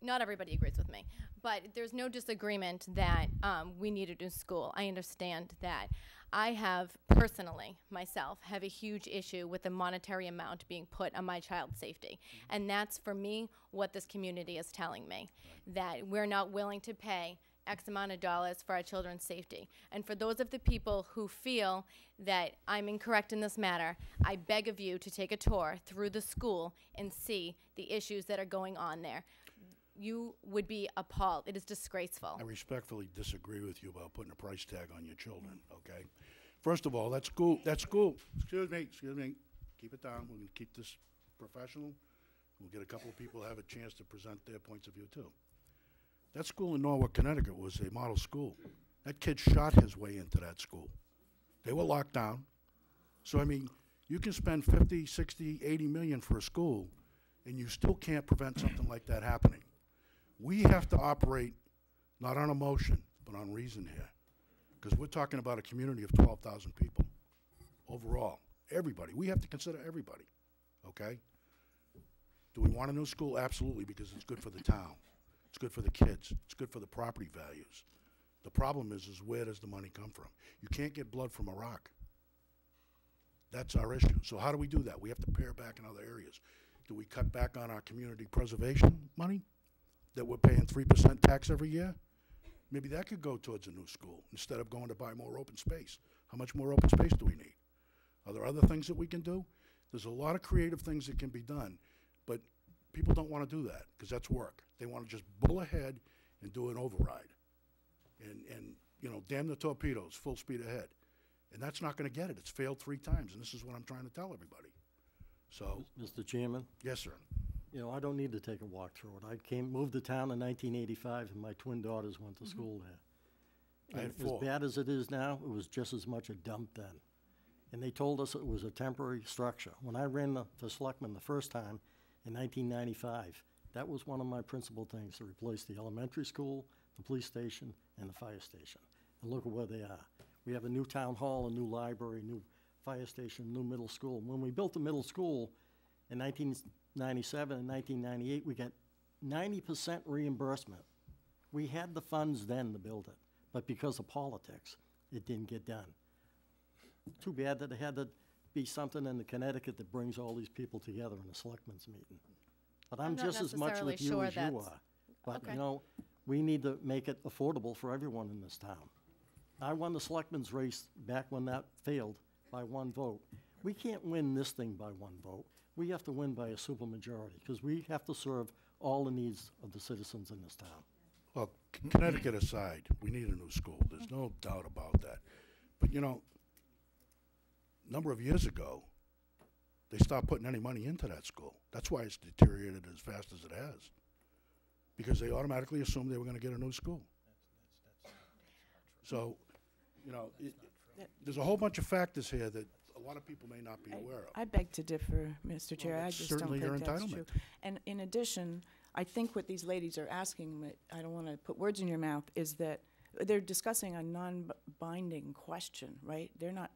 not everybody agrees with me, but there's no disagreement that we need a new school. I understand that. I have personally, myself, have a huge issue with the monetary amount being put on my child's safety. And that's, for me, what this community is telling me, that we're not willing to pay X amount of dollars for our children's safety. And for those of the people who feel that I'm incorrect in this matter, I beg of you to take a tour through the school and see the issues that are going on there. You would be appalled. It is disgraceful. I respectfully disagree with you about putting a price tag on your children, okay? First of all, that school, excuse me, keep it down. We're gonna keep this professional. We'll get a couple of people to have a chance to present their points of view too. That school in Norwalk, Connecticut was a model school. That kid shot his way into that school. They were locked down. So, I mean, you can spend 50, 60, 80 million for a school, and you still can't prevent something like that happening. We have to operate not on emotion, but on reason here. Because we're talking about a community of 12,000 people overall. Everybody. We have to consider everybody, okay? Do we want a new school? Absolutely, because it's good for the town. It's good for the kids. It's good for the property values. The problem is where does the money come from? You can't get blood from a rock. That's our issue. So how do we do that? We have to pare back in other areas. Do we cut back on our community preservation money that we're paying 3% tax every year? Maybe that could go towards a new school instead of going to buy more open space. How much more open space do we need? Are there other things that we can do? There's a lot of creative things that can be done, but people don't want to do that, because that's work. They want to just bull ahead and do an override. And, you know, damn the torpedoes, full speed ahead. And that's not going to get it. It's failed 3 times, and this is what I'm trying to tell everybody. So, Mr. Chairman, yes, sir. you know, I don't need to take a walk through it. Moved to town in 1985, and my twin daughters went to school there. I had And 4. as bad as it is now, it was just as much a dump then. And they told us it was a temporary structure. When I ran for selectman the first time in 1995, that was one of my principal things, to replace the elementary school, the police station, and the fire station. And look at where they are. We have a new town hall, a new library, new fire station, new middle school. When we built the middle school in 1997 and 1998, we got 90% reimbursement. We had the funds then to build it, but because of politics, it didn't get done. Too bad that it had to be something in Connecticut that brings all these people together in a selectmen's meeting. But I'm not just as much necessarily with you sure as you that's- are. But, Okay. you know, we need to make it affordable for everyone in this town. I won the selectmen's race back when that failed by 1 vote. We can't win this thing by 1 vote. We have to win by a supermajority, because we have to serve all the needs of the citizens in this town. Well, Connecticut aside, we need a new school. There's no doubt about that. But, you know, a number of years ago, they stopped putting any money into that school. That's why it's deteriorated as fast as it has. Because they automatically assumed they were going to get a new school. So, you know, there's a whole bunch of factors here that a lot of people may not be aware of. I beg to differ, Mr. Chair. I that's just don't certainly your think that's entitlement. true. And in addition, I think what these ladies are asking, but I don't want to put words in your mouth, is that they're discussing a non-binding question, right? They're not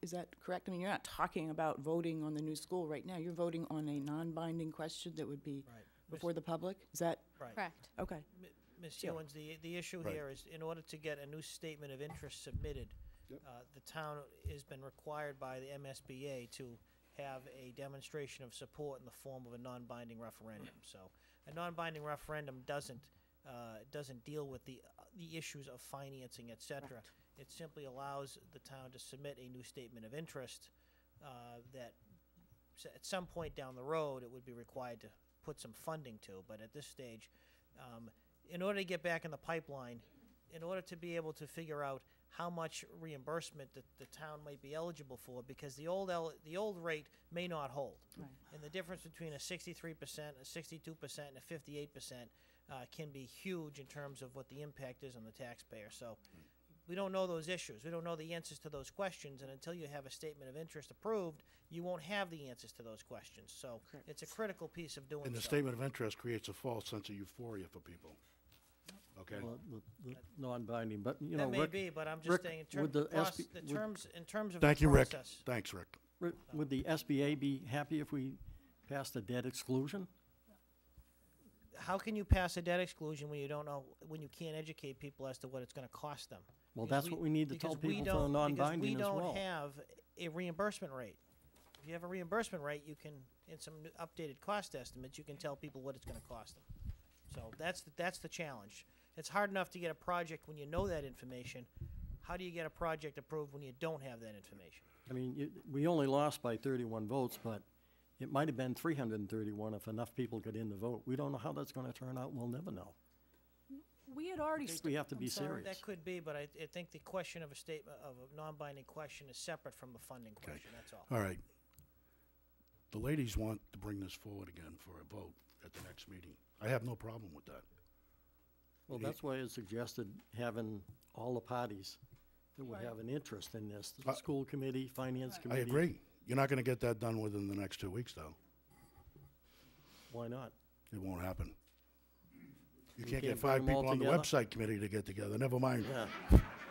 is that correct? I mean, you're not talking about voting on the new school right now. You're voting on a non-binding question that would be Right. before the public? Is that, Right. Correct. okay. Ms. Yeah. Ewens, the issue Right. here is, in order to get a new statement of interest submitted, the town has been required by the MSBA to have a demonstration of support in the form of a non-binding referendum. So a non-binding referendum doesn't deal with the issues of financing, et cetera. It simply allows the town to submit a new statement of interest that at some point down the road, it would be required to put some funding to. But at this stage, in order to get back in the pipeline, in order to be able to figure out how much reimbursement that the town might be eligible for, because the old rate may not hold. Right. And the difference between a 63%, a 62%, and a 58% can be huge in terms of what the impact is on the taxpayer. So we don't know those issues. We don't know the answers to those questions, and until you have a statement of interest approved, you won't have the answers to those questions. So Correct. it's a critical piece of doing so. And the statement of interest creates a false sense of euphoria for people. Okay? Well, the non-binding, but, you know, That may Rick, be, but I'm just Rick, saying, would the in terms of Thank the you, Rick. process. Thanks, Rick. would the SBA be happy if we passed a debt exclusion? How can you pass a debt exclusion when you don't know, when you can't educate people as to what it's gonna cost them? Well, Because that's what we need to tell because we people for a don't- non-binding as Because we well. don't have a reimbursement rate. If you have a reimbursement rate, you can, in some updated cost estimates, you can tell people what it's gonna cost them. So that's the challenge. It's hard enough to get a project when you know that information. How do you get a project approved when you don't have that information? I mean, we only lost by 31 votes, but it might have been 331 if enough people got in to vote. We don't know how that's gonna turn out, and we'll never know. We had already. I think we have to I'm be sorry. serious. That could be, but I think the question of a statement, of a non-binding question is separate from the funding question, that's all. All right. The ladies want to bring this forward again for a vote at the next meeting. I have no problem with that. Well, Yeah. that's why I suggested having all the parties that would Right. have an interest in this, the school committee, finance Right. I committee. agree. You're not going to get that done within the next 2 weeks, though. Why not? It won't happen. You can't can't get bring 5 them all people on the together? website committee to get together, never mind. Yeah.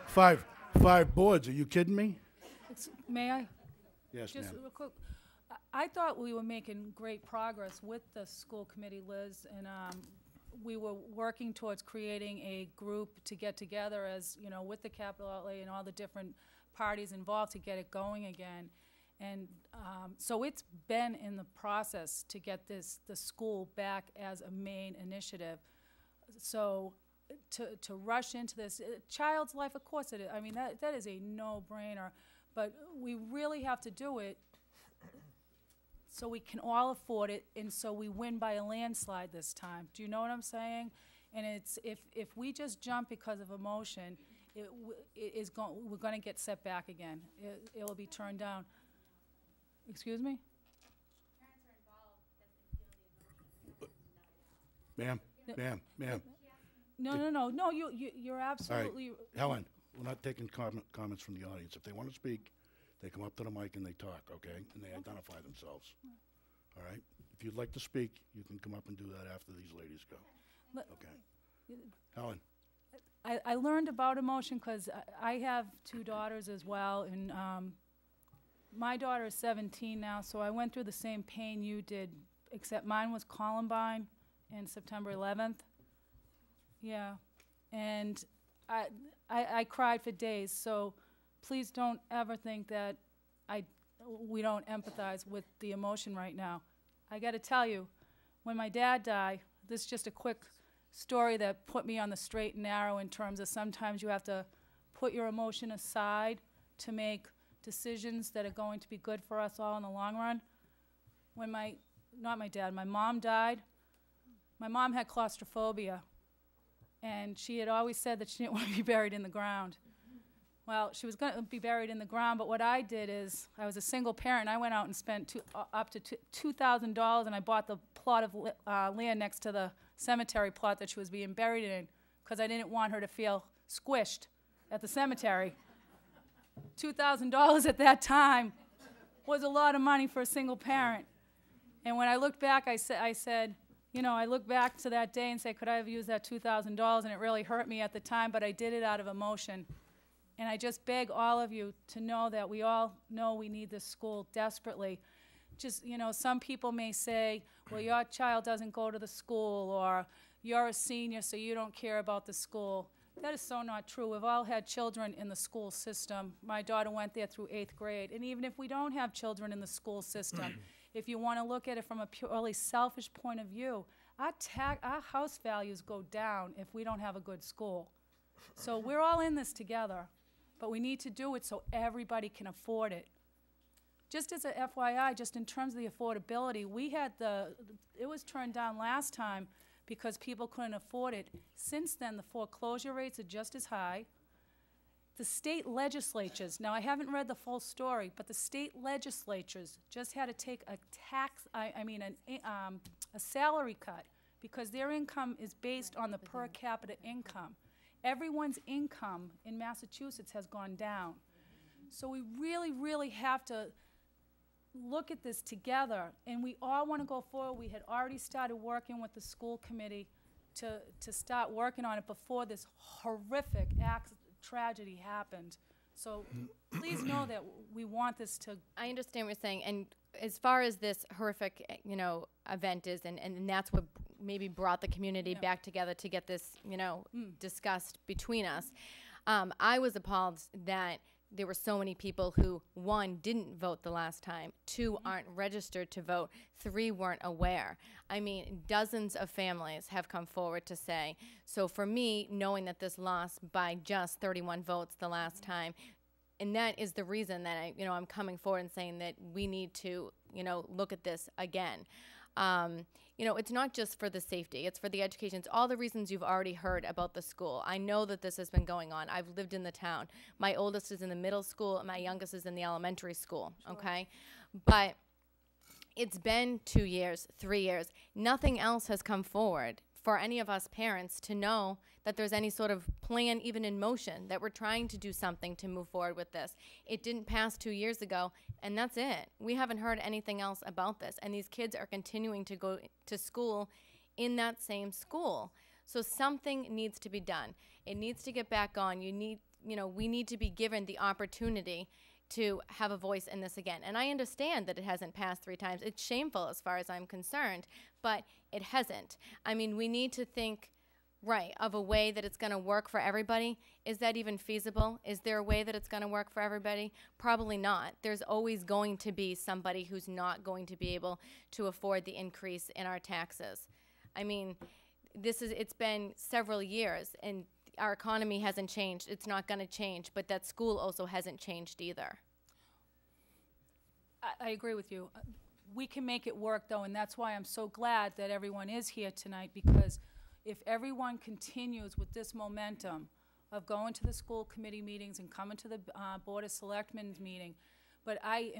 Five boards, are you kidding me? May I? Yes, Just ma'am. real quick, I thought we were making great progress with the school committee, Liz, and we were working towards creating a group to get together as, you know, with the capital outlay and all the different parties involved to get it going again. And so it's been in the process to get the school back as a main initiative. So to rush into this, child's life, of course it is. I mean, that is a no-brainer. But we really have to do it so we can all afford it, and so we win by a landslide this time. Do you know what I'm saying? And it's, if we just jump because of emotion, we're gonna get set back again. It will be turned down. Excuse me? Ma'am, ma'am. No, you're absolutely. Helen, we're not taking comments from the audience. If they want to speak, they come up to the mic and they talk, okay? And they identify themselves. All right? If you'd like to speak, you can come up and do that after these ladies go. Okay. Helen? I learned about emotion because I have two daughters as well, and my daughter is 17 now, so I went through the same pain you did, except mine was Columbine and September 11th. Yeah, and I cried for days, so please don't ever think that we don't empathize with the emotion right now. I got to tell you, when my dad died, this is just a quick story that put me on the straight and narrow in terms of sometimes you have to put your emotion aside to make decisions that are going to be good for us all in the long run. When my mom died, my mom had claustrophobia, and she had always said that she didn't want to be buried in the ground. Well, she was going to be buried in the ground, but what I did is, I was a single parent, and I went out and spent up to $2,000, and I bought the plot of land next to the cemetery plot that she was being buried in, because I didn't want her to feel squished at the cemetery. $2,000 at that time was a lot of money for a single parent. And when I looked back, I said, you know, I look back to that day and say, could I have used that $2,000? And it really hurt me at the time, but I did it out of emotion. And I just beg all of you to know that we all know we need this school desperately. Just, you know, some people may say, well, your child doesn't go to the school, or you're a senior, so you don't care about the school. That is so not true. We've all had children in the school system. My daughter went there through 8th grade. And even if we don't have children in the school system, if you want to look at it from a purely selfish point of view, our house values go down if we don't have a good school. So we're all in this together, but we need to do it so everybody can afford it. Just as a FYI, just in terms of the affordability, it was turned down last time because people couldn't afford it. Since then, the foreclosure rates are just as high. The state legislatures, now I haven't read the full story, but the state legislatures just had to take a salary cut because their income is based on the per capita income. Everyone's income in Massachusetts has gone down. So we really, really have to look at this together, and we all want to go forward. We had already started working with the school committee to start working on it before this horrific tragedy happened. So please know that we want this to. I understand what you're saying, and as far as this horrific, event is, and that's what maybe brought the community back together to get this, discussed between us. I was appalled that there were so many people who, 1, didn't vote the last time, 2, aren't registered to vote, 3, weren't aware. I mean, dozens of families have come forward to say, so for me, knowing that this lost by just 31 votes the last time, and that is the reason that I'm coming forward and saying that we need to, look at this again. It's not just for the safety, it's for the education. It's all the reasons you've already heard about the school. I know that this has been going on. I've lived in the town. My oldest is in the middle school, and my youngest is in the elementary school, okay? But it's been 2 years, 3 years. Nothing else has come forward for any of us parents to know that there's any sort of plan even in motion, that we're trying to do something to move forward with this. It didn't pass 2 years ago, and that's it. We haven't heard anything else about this, and these kids are continuing to go to school in that same school. So something needs to be done. It needs to get back on. We need to be given the opportunity to have a voice in this again. And I understand that it hasn't passed 3 times. It's shameful as far as I'm concerned, but it hasn't. I mean, we need to think, right, of a way that it's going to work for everybody. Is that even feasible? Is there a way that it's going to work for everybody? Probably not. There's always going to be somebody who's not going to be able to afford the increase in our taxes. I mean, it's been several years, and our economy hasn't changed. It's not going to change, but that school also hasn't changed either. I agree with you. we can make it work, though, and that's why I'm so glad that everyone is here tonight, because if everyone continues with this momentum of going to the school committee meetings and coming to the Board of Selectmen's meeting, but I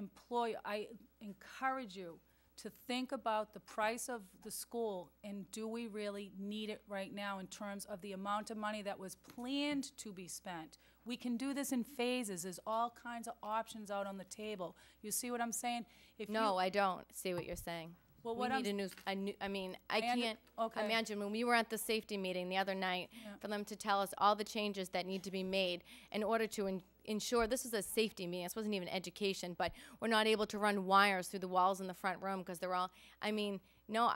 encourage you to think about the price of the school, and do we really need it right now in terms of the amount of money that was planned to be spent? We can do this in phases. There's all kinds of options out on the table. You see what I'm saying? No, I don't see what you're saying. Well, We what need I mean, I can't okay. imagine when we were at the safety meeting the other night for them to tell us all the changes that need to be made in order to ensure, this is a safety meeting, this wasn't even education, but we're not able to run wires through the walls in the front room because they're all, I mean, no,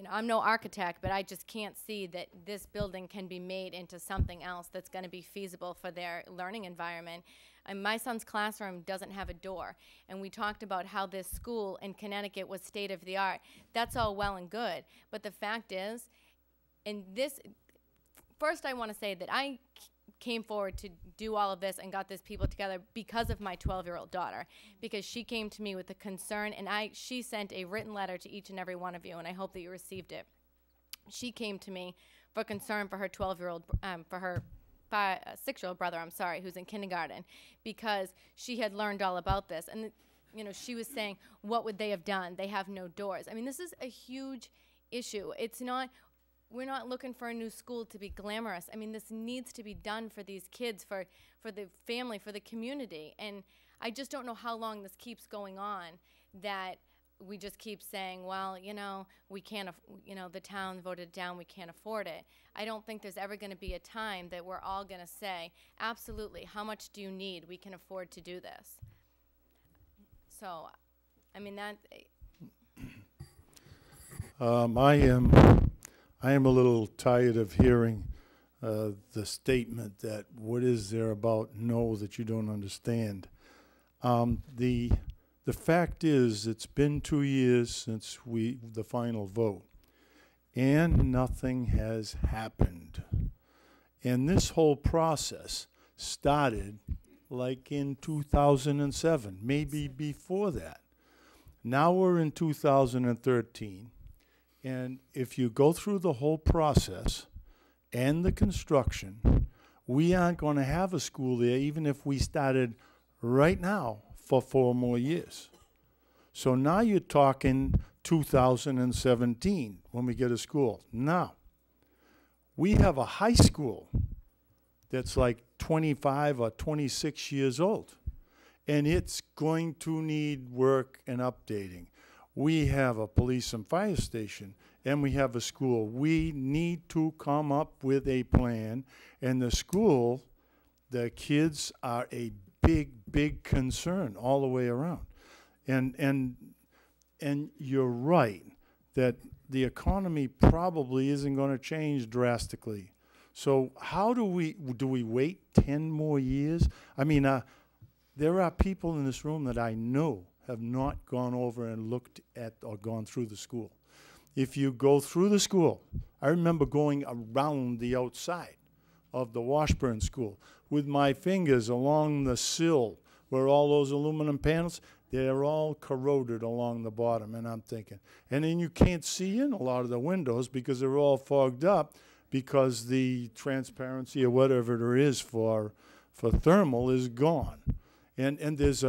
I'm no architect, but I just can't see that this building can be made into something else that's going to be feasible for their learning environment. And my son's classroom doesn't have a door, and we talked about how this school in Connecticut was state of the art. That's all well and good, but the fact is, first I want to say that I came forward to do all of this and got this people together because of my 12-year-old daughter, because she came to me with a concern, and she sent a written letter to each and every one of you, and I hope that you received it. She came to me for concern for her 12-year-old, for her 6-year-old brother, who's in kindergarten, because she had learned all about this. And, she was saying, what would they have done? They have no doors. I mean, this is a huge issue. We're not looking for a new school to be glamorous. I mean, this needs to be done for these kids, for the family, for the community. And I just don't know how long this keeps going on, that we just keep saying, well, we can't, the town voted it down, we can't afford it. I don't think there's ever going to be a time that we're all going to say, absolutely, how much do you need? We can afford to do this. So, I mean, I am a little tired of hearing the statement that what is there about no that you don't understand. The fact is, it's been 2 years since the final vote, and nothing has happened. And this whole process started like in 2007, maybe before that. Now we're in 2013, and if you go through the whole process and the construction, we aren't going to have a school there even if we started right now for 4 more years. So now you're talking 2017 when we get a school. Now, we have a high school that's like 25 or 26 years old, and it's going to need work and updating. We have a police and fire station, and we have a school. We need to come up with a plan, and the school, the kids are a big concern all the way around. And you're right that the economy probably isn't going to change drastically. So how do we wait 10 more years? I mean, there are people in this room that I know have not gone over and looked at or gone through the school. If you go through the school, I remember going around the outside of the Washburn School with my fingers along the sill where all those aluminum panels, they're all corroded along the bottom, and I'm thinking. And then you can't see in a lot of the windows because they're all fogged up because the transparency or whatever there is for thermal is gone. And there's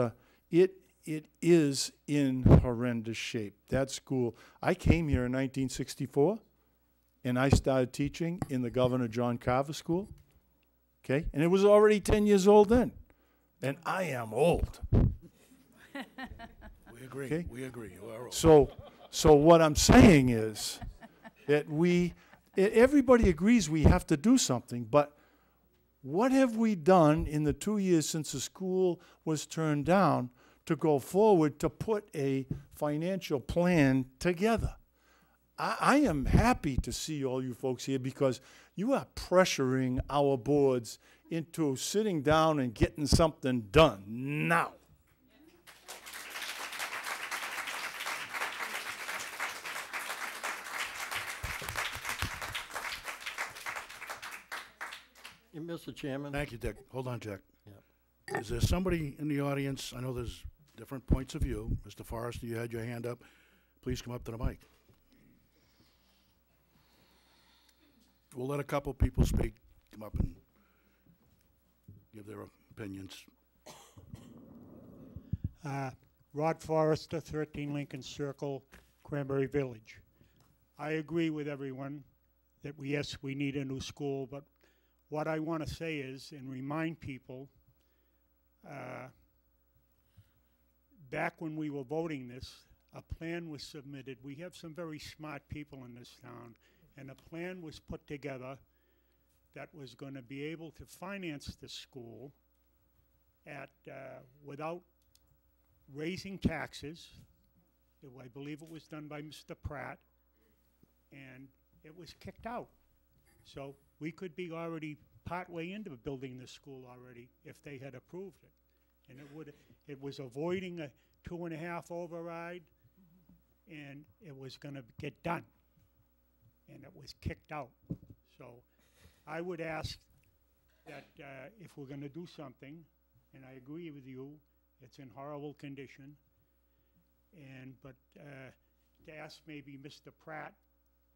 it is in horrendous shape. That school, I came here in 1964, and I started teaching in the Governor John Carver School, okay? And it was already 10 years old then, and I am old. We agree. Okay? We agree. You are old. So what I'm saying is that everybody agrees we have to do something, but what have we done in the 2 years since the school was turned down to go forward to put a financial plan together? I am happy to see all you folks here because you are pressuring our boards into sitting down and getting something done now. Mr. Chairman? Thank you, Dick. Hold on, Jack. Yeah. Is there somebody in the audience, I know there's different different points of view. Mr. Forrester, you had your hand up. Please come up to the mic. We'll let a couple people speak, come up and give their opinions. Rod Forrester, 13 Lincoln Circle, Cranberry Village. I agree with everyone that yes, we need a new school, but what I want to say is, and remind people, back when we were voting this, a plan was submitted. We have some very smart people in this town, and a plan was put together that was going to be able to finance the school at without raising taxes. I believe it was done by Mr. Pratt, and it was kicked out. So we could be already partway into building the school already if they had approved it. And it was avoiding a 2.5 override, and it was going to get done. And it was kicked out. So I would ask that if we're going to do something, and I agree with you, it's in horrible condition, but to ask maybe Mr. Pratt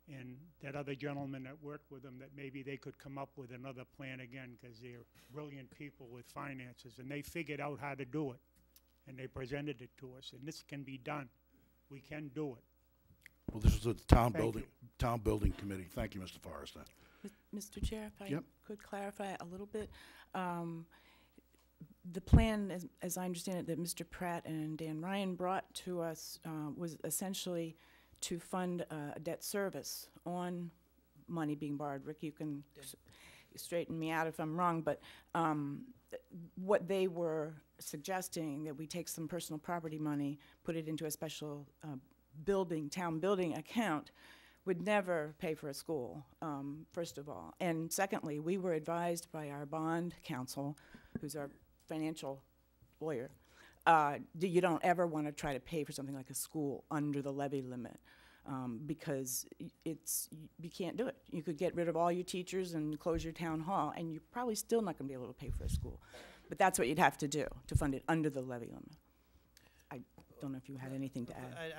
and that other gentleman that worked with them that maybe they could come up with another plan again, because they're brilliant people with finances, and they figured out how to do it, and they presented it to us, and this can be done. We can do it. Well, this is the town Thank building committee. Thank you, Mr. Forrester. Mr. Chair, if I Yep. could clarify a little bit. The plan, as I understand it, that Mr. Pratt and Dan Ryan brought to us was essentially to fund a debt service on money being borrowed. Rick, you can straighten me out if I'm wrong, but what they were suggesting, that we take some personal property money, put it into a special town building account, would never pay for a school, first of all. And secondly, we were advised by our bond counsel, who's our financial lawyer, you don't ever want to try to pay for something like a school under the levy limit, because you can't do it. You could get rid of all your teachers and close your town hall, and you're probably still not going to be able to pay for a school. But that's what you'd have to do to fund it under the levy limit. I don't know if you had anything to add.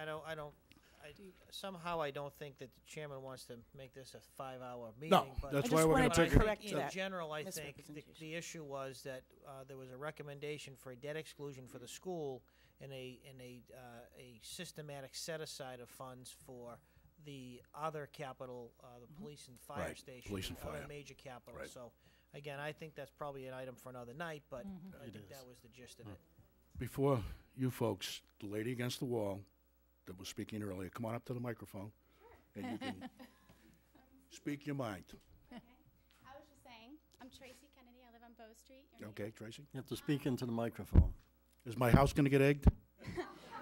Somehow I don't think that the chairman wants to make this a 5-hour meeting. No, but that's I why just we're going wanted to to take it. correct in that general, I think misrepresentation. the issue was that there was a recommendation for a debt exclusion for the school and a systematic set-aside of funds for the other capital, the police and fire Right, station, police and other fire. major capital. Right. So, again, I think that's probably an item for another night, but I It think is. that was the gist of it. Before you folks, the lady against the wall that was speaking earlier, come on up to the microphone, and you can speak your mind. Okay. I was just saying, I'm Tracy Kennedy. I live on Bow Street. Okay, Tracy? You have to speak into the microphone. Is my house going to get egged?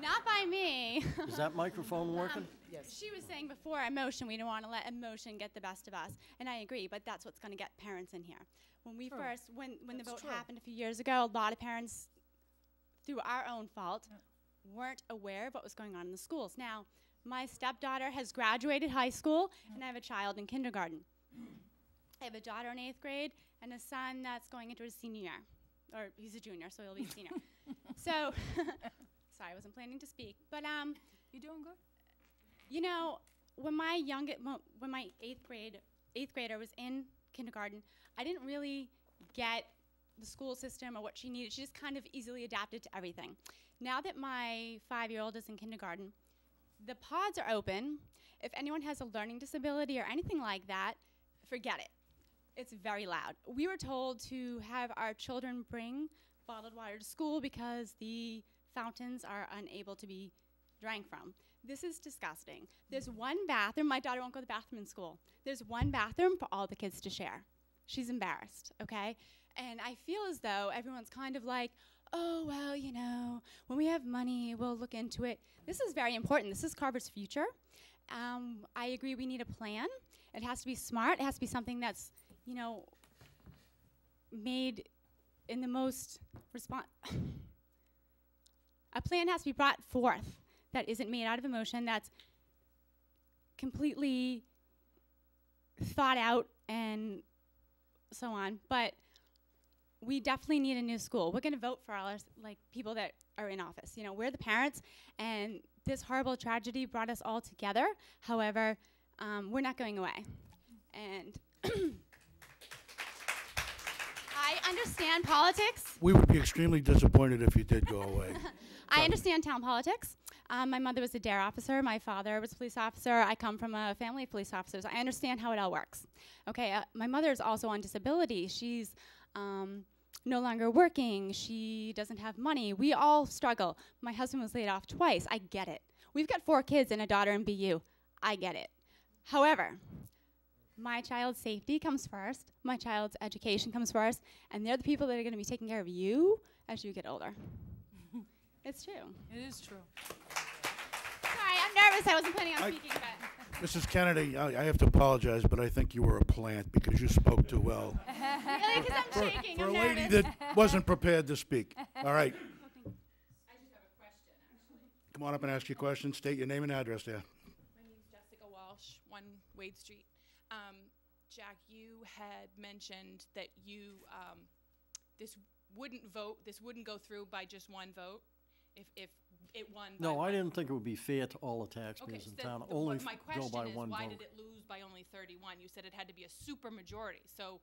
Not by me. Is that microphone working? She was saying before emotion, we don't want to let emotion get the best of us. And I agree, but that's what's going to get parents in here. When we first, when the vote happened a few years ago, a lot of parents, through our own fault, weren't aware of what was going on in the schools. Now, my stepdaughter has graduated high school, and I have a child in kindergarten. I have a daughter in 8th grade and a son that's going into his senior year. Or he's a junior, so he'll be a senior. So, sorry, I wasn't planning to speak. But, You doing good? you know, when my 8th grader was in kindergarten, I didn't really get the school system or what she needed. She just kind of easily adapted to everything. Now that my 5-year-old is in kindergarten, the pods are open. If anyone has a learning disability or anything like that, forget it. It's very loud. We were told to have our children bring bottled water to school because the fountains are unable to be drank from. This is disgusting. There's one bathroom. My daughter won't go to the bathroom in school. There's one bathroom for all the kids to share. She's embarrassed, okay? And I feel as though everyone's kind of like, oh, well, you know, when we have money, we'll look into it. This is very important. This is Carver's future. I agree we need a plan. It has to be smart. It has to be something that's, you know, made in the most a plan has to be brought forth that isn't made out of emotion, that's completely thought out and so on. But we definitely need a new school. We're going to vote for all our like people that are in office. You know, we're the parents, and this horrible tragedy brought us all together. However, we're not going away. And I understand politics. We would be extremely disappointed if you did go away. I understand town politics. My mother was a DARE officer. My father was a police officer. I come from a family of police officers. I understand how it all works. Okay, my mother is also on disability. She's no longer working. She doesn't have money. We all struggle. My husband was laid off twice. I get it. We've got 4 kids and a daughter in BU. I get it. However, my child's safety comes first. My child's education comes first. And they're the people that are going to be taking care of you as you get older. It's true. It is true. Sorry, I'm nervous. I wasn't planning on speaking, but. Mrs. Kennedy, I have to apologize, but I think you were a plant because you spoke too well. Really? Because I'm shaking. For I'm a lady nervous. that wasn't prepared to speak. All right. Come on up and ask your question. State your name and address there. My name's Jessica Walsh, 1 Wade Street. Jack, you had mentioned that you, this wouldn't go through by just 1 vote, if it won by No, I one. didn't think it would be fair to all the Okay, taxpayers so in then town, the- only my go question by is, 1 why vote. did it lose by only 31? You said it had to be a super majority. So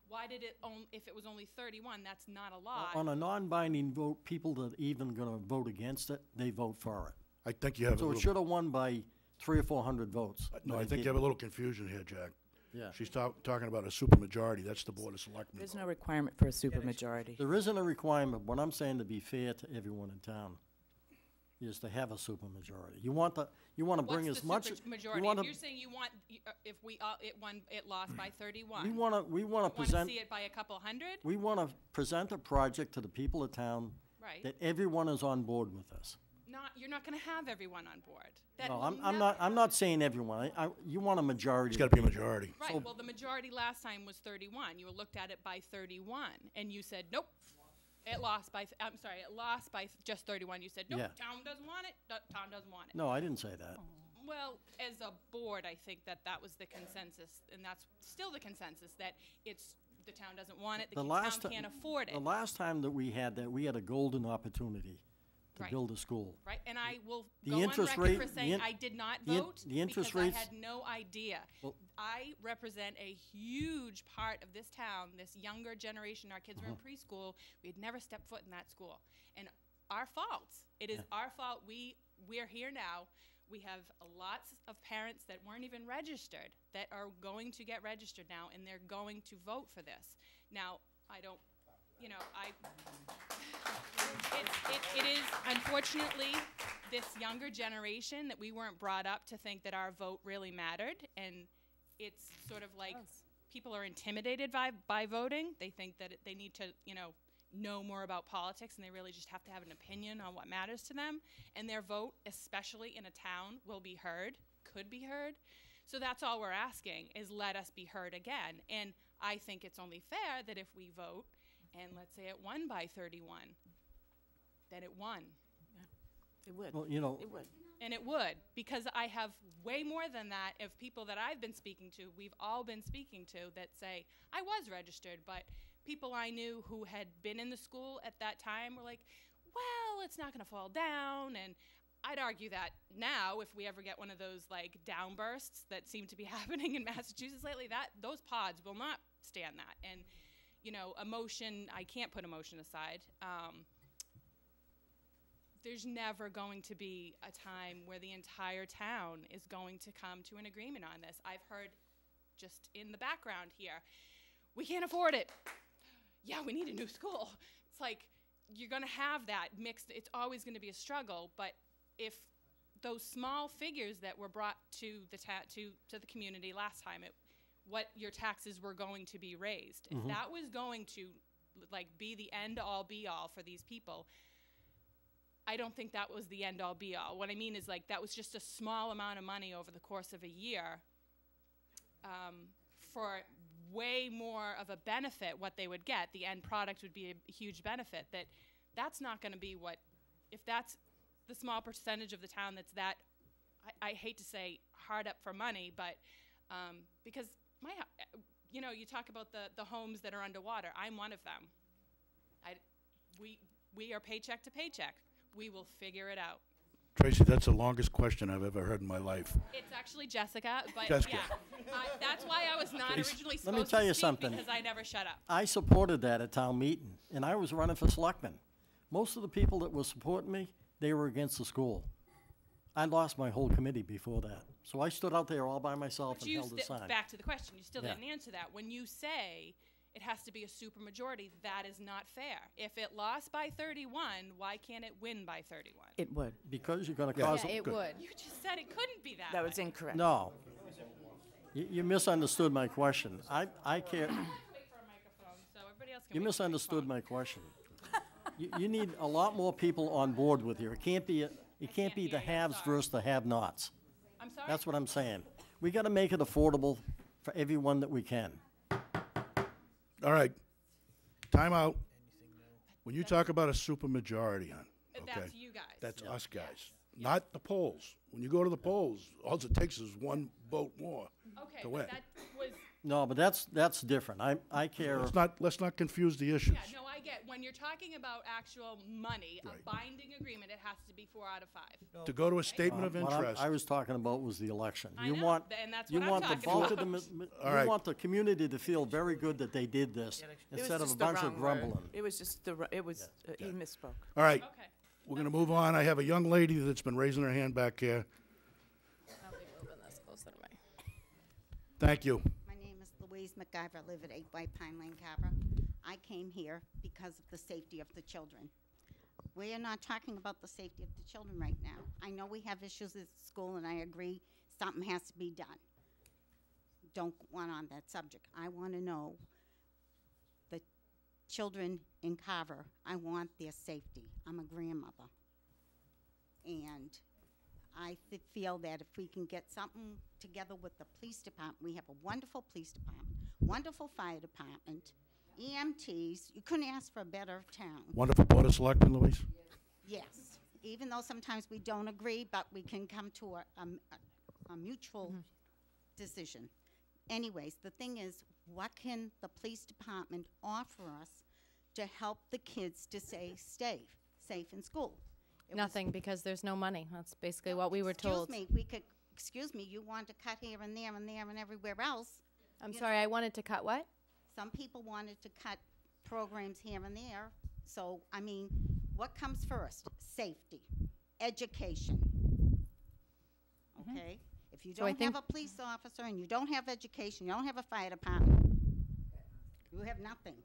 why did it if it was only 31, that's not a lot. On a non-binding vote, people that even gonna vote against it, they vote for it. I think you have a So it little. should have won by 300 or 400 votes. No, but I it think you have a didn't. little confusion here, Jack. Yeah. She's talking about a supermajority. That's the Board of Selectmen. There's no requirement for a supermajority. There isn't a requirement. What I'm saying, to be fair to everyone in town, is to have a supermajority. You want to bring What's as the much. supermajority? You want If you're saying you want, if we all, it lost by 31. we want to Want to present. see it by a couple hundred? We want to present a project to the people of town Right. that everyone is on board with us. You're not going to have everyone on board. That No, will I'm never- not saying everyone. You want a majority. It's got to be a majority. Right, So- well, the majority last time was 31. You looked at it by 31, and you said, nope, it lost by, it lost by just 31. You said, nope, Yeah. town doesn't want it, town doesn't want it. No, I didn't say that. Well, as a board, I think that was the consensus, and that's still the consensus, that the town doesn't want it, the town can't afford it. The last time that we had that, we had a golden opportunity to Right. build a school. Right, and I will The go on interest record rate- for the saying in- I did not the in- vote the interest because rates- I had no idea. Well- I represent a huge part of this town, this younger generation. Our kids were in preschool. We had never stepped foot in that school. And our fault. It is our fault. We're here now. We have lots of parents that weren't even registered that are going to get registered now, and they're going to vote for this. Now, I don't, it is unfortunately this younger generation that we weren't brought up to think that our vote really mattered, and it's sort of like people are intimidated by voting. They think that they need to, know more about politics, and they really just have to have an opinion on what matters to them, and their vote, especially in a town, will be heard, could be heard. So that's all we're asking, is let us be heard again. And I think it's only fair that if we vote, and let's say it won by 31, that it won. It would. Well, It would. And it would, because I have way more than that of people that I've been speaking to, we've all been speaking to, that say, I was registered, but people I knew who had been in the school at that time were like, well, it's not going to fall down. And I'd argue that now, if we ever get one of those like downbursts that seem to be happening in Massachusetts lately, those pods will not stand that. And, emotion, I can't put emotion aside. There's never going to be a time where the entire town is going to come to an agreement on this. I've heard just in the background here, we can't afford it. Yeah, we need a new school. It's like, you're gonna have that mixed, it's always gonna be a struggle, but if those small figures that were brought to the community last time, what your taxes were going to be raised, if that was going to be the end all be all for these people, I don't think that was the end all be all. What I mean is that was just a small amount of money over the course of a year for way more of a benefit. What they would get, the end product would be a huge benefit. That's not going to be what, if that's the small percentage of the town that's that, I hate to say hard up for money, but because you talk about the homes that are underwater. I'm one of them. We are paycheck to paycheck. We will figure it out. Tracy, that's the longest question I've ever heard in my life. It's actually Jessica, but Jessica. yeah, that's why I was not originally supposed Let me tell to you speak something. because I never shut up. I supported that at town meeting, and I was running for selectman. Most of the people that were supporting me, they were against the school. I lost my whole committee before that. So I stood out there all by myself But and you held a sign. back to the question. You still Yeah. didn't answer that. When you say it has to be a supermajority, that is not fair. If it lost by 31, why can't it win by 31? It would. Because you're gonna Yeah. cause. Yeah, it would. You just said it couldn't be that. That way. was incorrect. No. You misunderstood my question. I care, Wait for a microphone so everybody else can. you wait for a misunderstood phone. my question. You need a lot more people on board with you. It can't be the can't hear the you, haves sorry. versus the have-nots. I'm sorry. That's what I'm saying. We gotta make it affordable for everyone that we can. All right, time out. When you talk about a supermajority, hon, okay? That's you guys. That's us guys, not the polls. When you go to the polls, all it takes is one vote more okay, to but win. that was. No, but that's different. I care. Let's not confuse the issues. Yeah, no, I get. When you're talking about actual money, Right. a binding agreement, it has to be 4 out of 5. To go to a statement of What interest. I was talking about was the election. I You know, want, and that's you what I'm want the talking bulk of about. All you right. want the community to feel very good that they did this, It was instead of a just the bunch of wrong word. grumbling. It was just he misspoke. All right, Okay. we're gonna move on. I have a young lady that's been raising her hand back here. I'll be moving this closer to me. Thank you. My name is Louise McIver. I live at 8 White Pine Lane, Carver. I came here because of the safety of the children. We are not talking about the safety of the children right now. I know we have issues at school, and I agree something has to be done. Don't want on that subject. I want to know the children in Carver. I want their safety. I'm a grandmother. And I feel that if we can get something together with the police department, we have a wonderful police department, wonderful fire department, EMTs, you couldn't ask for a better town. Wonderful Board of Selectmen, Louise. Yes, even though sometimes we don't agree, but we can come to a mutual decision. Anyways, the thing is, what can the police department offer us to help the kids to stay safe in school? It was- Nothing, because there's no money. That's basically what we were told. Excuse me, you want to cut here and there and there and everywhere else. I'm sorry, I wanted to cut what? Some people wanted to cut programs here and there. So, I mean, what comes first? Safety, education. Okay? If you So I don't have think- a police officer and you don't have education, you don't have a fire department, you have nothing.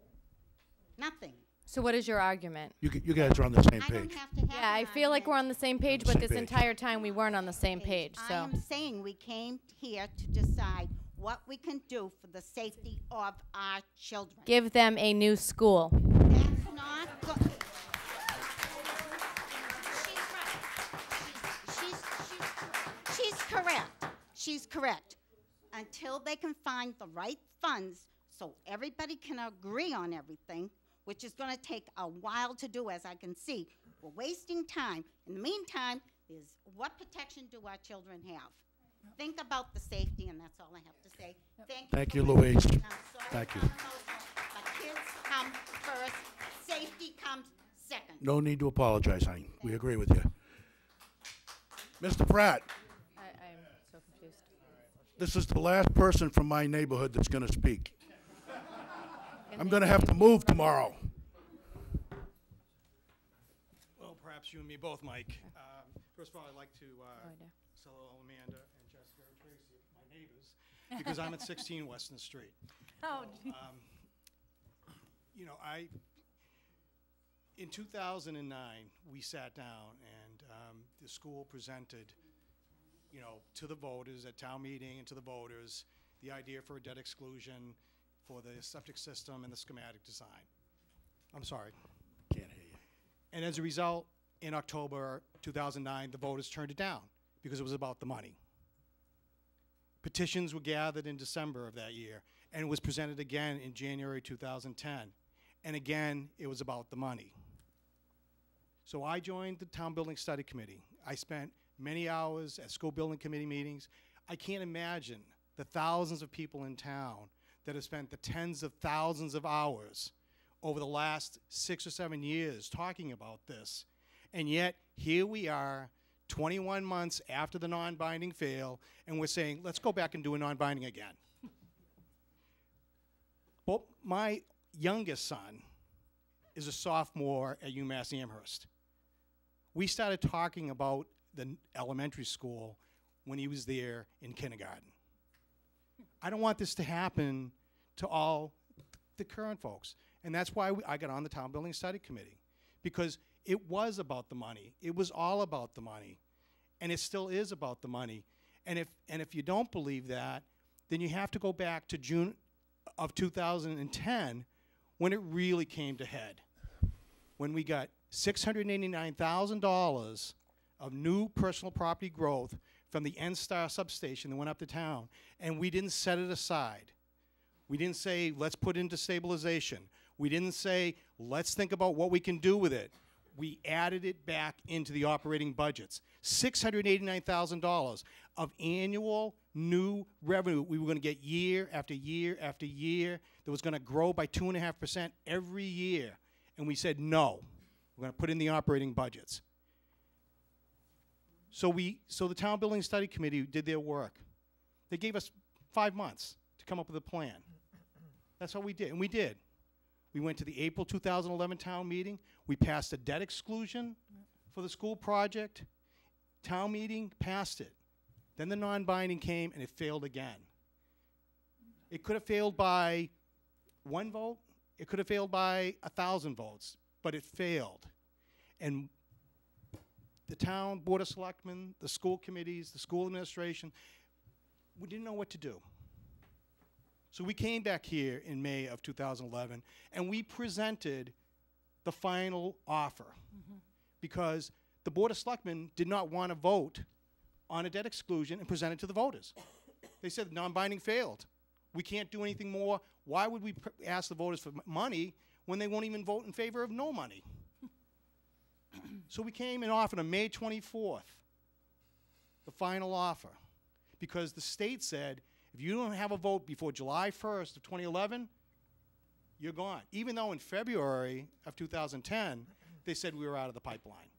Nothing. So what is your argument? You guys are on the same I don't page. have to have Yeah, I an feel like we're on argument. the same page, the but same this page. entire time we weren't on the same page, I so. am saying we came here to decide what we can do for the safety of our children. Give them a new school. That's not good. She's correct. She's correct. Until they can find the right funds so everybody can agree on everything, which is going to take a while to do, as I can see. We're wasting time. In the meantime, is what protection do our children have? Think about the safety, and that's all I have to say. Thank for you, listening. Louise. I'm sorry Thank you. for the emotion, but kids come first, safety comes second. No need to apologize, honey. We agree with you. Mr. Pratt, I'm so confused. this is the last person from my neighborhood that's gonna speak. I'm gonna have to move tomorrow. Well, perhaps you and me both, Mike. First of all, I'd like to idea. say hello, Amanda and Jessica and Tracy, my neighbors, because I'm at 16 Weston Street. Oh, You know, in 2009, we sat down and the school presented, you know, to the voters at town meeting and to the voters, the idea for a debt exclusion for the septic system and the schematic design. I'm sorry. Can't hear you. And as a result, in October 2009, the voters turned it down because it was about the money. Petitions were gathered in December of that year, and it was presented again in January 2010. And again, it was about the money. So I joined the Town Building Study Committee. I spent many hours at school building committee meetings. I can't imagine the thousands of people in town that have spent the tens of thousands of hours over the last 6 or 7 years talking about this. And yet, here we are, 21 months after the non-binding fail, and we're saying, let's go back and do a non-binding again. Well, my youngest son is a sophomore at UMass Amherst. We started talking about the elementary school when he was there in kindergarten. I don't want this to happen to all the current folks. And that's why I got on the Town Building Study Committee, because it was about the money. It was all about the money. And it still is about the money. And if you don't believe that, then you have to go back to June of 2010 when it really came to head. When we got $689,000 of new personal property growth from the N-Star substation that went up to town, and we didn't set it aside. We didn't say, let's put it into stabilization. We didn't say, let's think about what we can do with it. We added it back into the operating budgets. $689,000 of annual new revenue we were going to get year after year after year that was going to grow by 2.5% every year. And we said, no, we're going to put in the operating budgets. So the Town Building Study Committee did their work. They gave us 5 months to come up with a plan. That's what we did, and we did. We went to the April 2011 town meeting. We passed a debt exclusion for the school project. Town meeting passed it. Then the non-binding came, and it failed again. It could have failed by 1 vote. It could have failed by 1,000 votes, but it failed. And the town board of selectmen, the school committees, the school administration, we didn't know what to do. So we came back here in May of 2011, and we presented the final offer because the Board of Selectmen did not want to vote on a debt exclusion and present it to the voters. They said the non-binding failed. We can't do anything more. Why would we ask the voters for money when they won't even vote in favor of no money? So we came and offered on May 24th the final offer because the state said, if you don't have a vote before July 1st of 2011, you're gone. Even though in February of 2010, they said we were out of the pipeline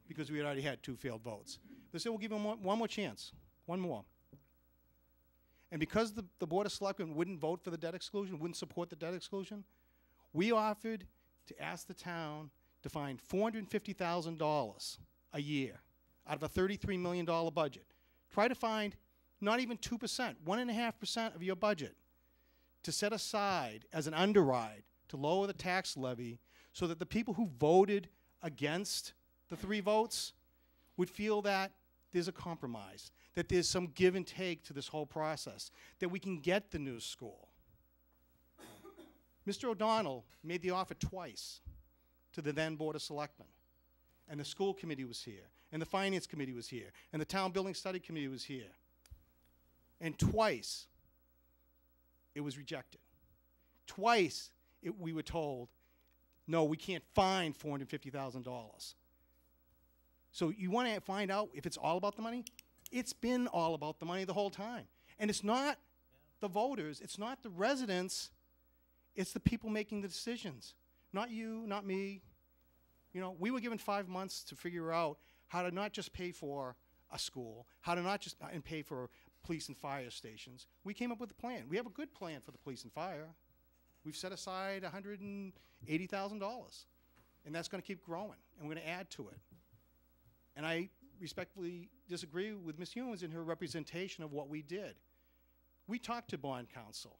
because we had already had 2 failed votes. They said, we'll give them one more chance, one more. And because the Board of Selectmen wouldn't vote for the debt exclusion, wouldn't support the debt exclusion, we offered to ask the town to find $450,000 a year out of a $33 million budget. Try to find not even 2%, 1.5% of your budget to set aside as an underride to lower the tax levy so that the people who voted against the 3 votes would feel that there's a compromise, that there's some give and take to this whole process, that we can get the new school. Mr. O'Donnell made the offer twice to the then Board of Selectmen, and the school committee was here, and the finance committee was here, and the town building study committee was here. And twice, it was rejected. Twice, we were told, no, we can't find $450,000. So you want to find out if it's all about the money? It's been all about the money the whole time. And it's not the voters, it's not the residents, it's the people making the decisions. Not you, not me. You know, we were given 5 months to figure out how to not just pay for a school, how to not just and pay for police and fire stations. We came up with a plan. We have a good plan for the police and fire. We've set aside $180,000, and that's going to keep growing, and we're going to add to it. And I respectfully disagree with Ms. Hewins in her representation of what we did. We talked to bond counsel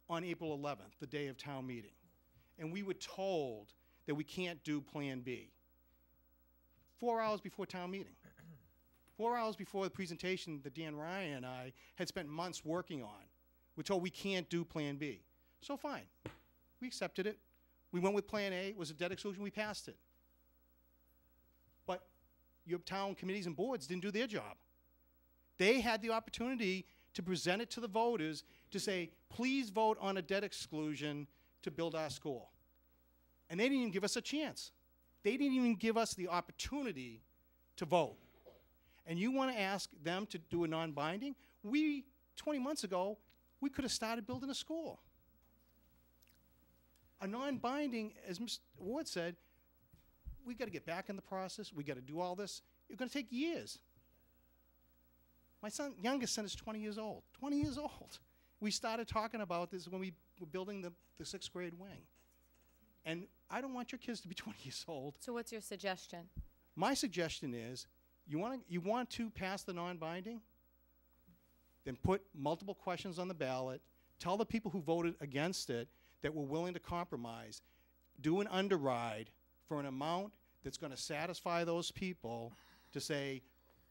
on April 11th, the day of town meeting, and we were told that we can't do Plan B. 4 hours before town meeting. 4 hours before the presentation that Dan Ryan and I had spent months working on. We're told we can't do Plan B. So fine, we accepted it. We went with Plan A, it was a debt exclusion, we passed it. But your town committees and boards didn't do their job. They had the opportunity to present it to the voters to say, please vote on a debt exclusion to build our school. And they didn't even give us a chance. They didn't even give us the opportunity to vote. And you want to ask them to do a non-binding? 20 months ago, we could have started building a school. A non-binding, as Mr. Ward said, we got to get back in the process. We got to do all this. It's going to take years. My youngest son is 20 years old. 20 years old. We started talking about this when we were building the 6th grade wing. And I don't want your kids to be 20 years old. So what's your suggestion? My suggestion is, you want to pass the non-binding? Then put multiple questions on the ballot. Tell the people who voted against it that we're willing to compromise. Do an underride for an amount that's going to satisfy those people to say,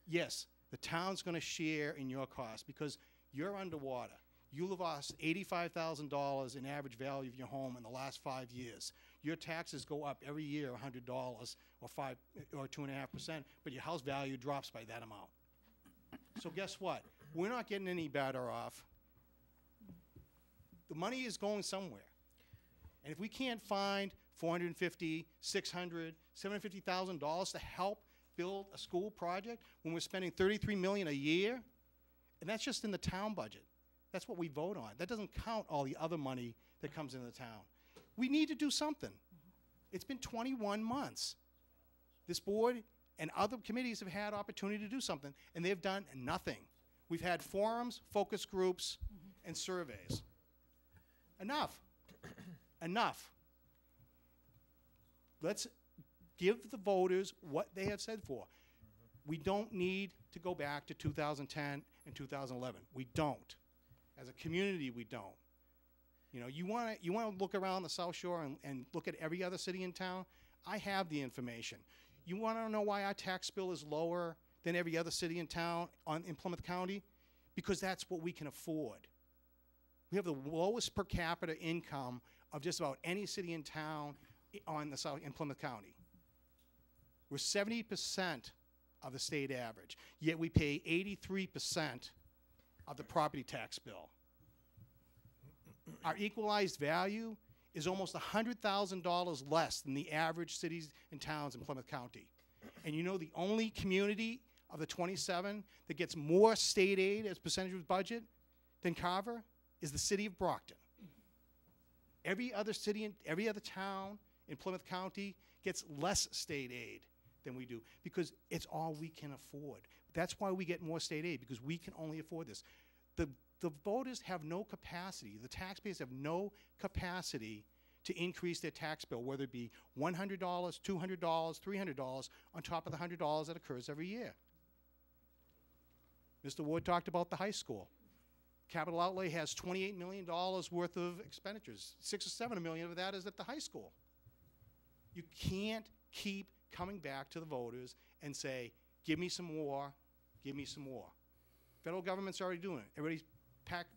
yes, the town's going to share in your cost because you're underwater. You'll have lost $85,000 in average value of your home in the last 5 years. Your taxes go up every year $100 or 2.5%, but your house value drops by that amount. So guess what? We're not getting any better off. The money is going somewhere. And if we can't find $450,000, $600,000, $750,000 to help build a school project when we're spending $33 million a year, and that's just in the town budget. That's what we vote on. That doesn't count all the other money that comes into the town. We need to do something. It's been 21 months. This board and other committees have had opportunity to do something, and they've done nothing. We've had forums, focus groups, and surveys. Enough. Enough. Let's give the voters what they have said for. We don't need to go back to 2010 and 2011. We don't. As a community, we don't. You know, you want to look around the South Shore and look at every other city in town? I have the information. You want to know why our tax bill is lower than every other city in town in Plymouth County? Because that's what we can afford. We have the lowest per capita income of just about any city in town in Plymouth County. We're 70% of the state average, yet we pay 83% of the property tax bill. Our equalized value is almost $100,000 less than the average cities and towns in Plymouth County. And you know the only community of the 27 that gets more state aid as percentage of budget than Carver is the city of Brockton. Every other city and every other town in Plymouth County gets less state aid than we do because it's all we can afford. That's why we get more state aid, because we can only afford this. The voters have no capacity. The taxpayers have no capacity to increase their tax bill, whether it be $100, $200, $300 on top of the $100 that occurs every year. Mr. Ward talked about the high school. Capital outlay has $28 million worth of expenditures. $6 or $7 million of that is at the high school. You can't keep coming back to the voters and say, give me some more, give me some more. Federal government's already doing it. Everybody's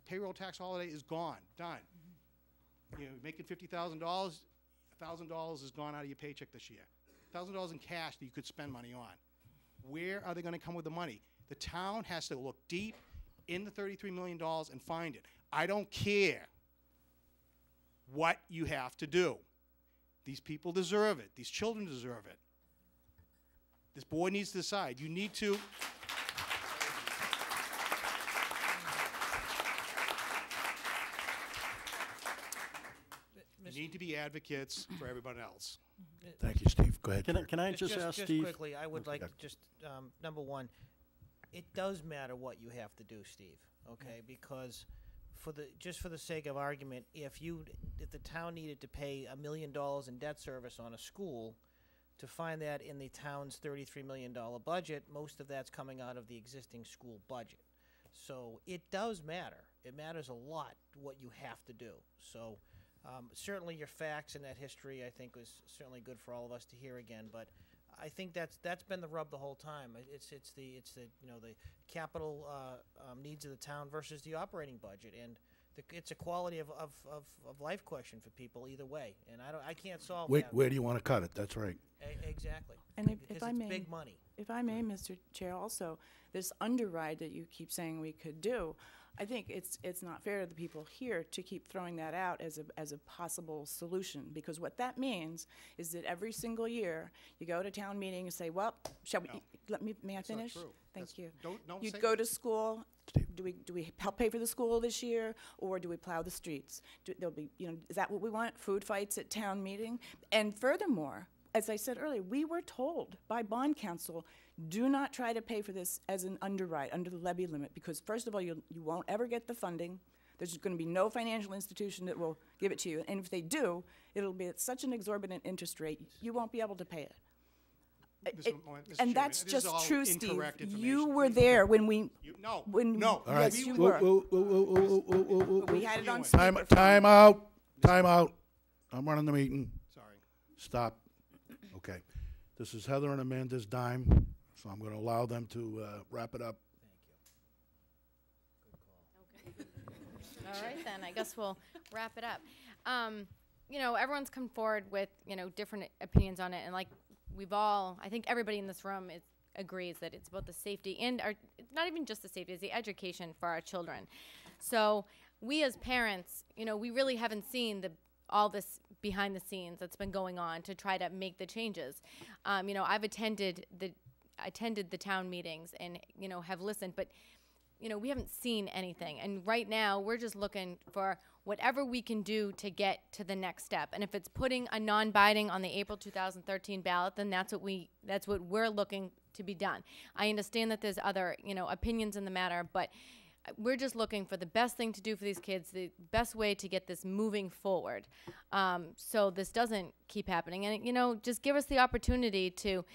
payroll tax holiday is gone, done. You know, making $50,000, $1,000 is gone out of your paycheck this year. $1,000 in cash that you could spend money on. Where are they going to come with the money? The town has to look deep in the $33 million and find it. I don't care what you have to do. These people deserve it. These children deserve it. This board needs to decide. You need to... You need to be advocates for everyone else. Thank you, Steve. Go ahead. Can I just ask Steve? Just quickly, I would like just, number one, it does matter what you have to do, Steve, okay? Because just for the sake of argument, if the town needed to pay $1 million in debt service on a school, to find that in the town's $33 million budget, most of that's coming out of the existing school budget. So it does matter. It matters a lot what you have to do. So certainly your facts and that history, I think, was certainly good for all of us to hear again. But I think that's been the rub the whole time. It's the you know, the capital needs of the town versus the operating budget, and it's a quality of life question for people either way. And I can't solve that. Where do you want to cut it? That's right. Exactly. And if I it's may, big money. If I may, Mr. Chair, also, this underride that you keep saying we could do, I think it's not fair to the people here to keep throwing that out as a possible solution, because what that means is that every single year, you go to town meeting and say, well, may I That's not finish? true. Thank That's- you. don't You say go that. to school, do we help pay for the school this year, or do we plow the streets? There'll be, is that what we want? Food fights at town meeting? And furthermore, as I said earlier, we were told by bond counsel, do not try to pay for this as an underwrite, under the levy limit, because first of all, you won't ever get the funding. There's going to be no financial institution that will give it to you. And if they do, it'll be at such an exorbitant interest rate, you won't be able to pay it. Mr. Chairman, And that's this is just all true, Steve. incorrect You information. were there when we, No, when, no. All right. yes, you Whoa, were. whoa, whoa, whoa, whoa, whoa, whoa, whoa, But we whoa. had it on Time speakerphone. out. Time out. I'm running the meeting. Sorry. Stop. Okay. This is Heather and Amanda's dime, so I'm going to allow them to wrap it up. All right, then, I guess we'll wrap it up. Everyone's come forward with, different opinions on it, and like I think everybody in this room agrees that it's about the safety and it's not even just the safety, it's the education for our children. So we as parents, we really haven't seen all this behind the scenes that's been going on to try to make the changes. I've attended the town meetings and, have listened, but we haven't seen anything. And right now, we're just looking for whatever we can do to get to the next step. And if it's putting a non-binding on the April 2013 ballot, then that's what we're looking to be done. I understand that there's other, opinions in the matter, but we're just looking for the best thing to do for these kids, the best way to get this moving forward, so this doesn't keep happening. And, just give us the opportunity to,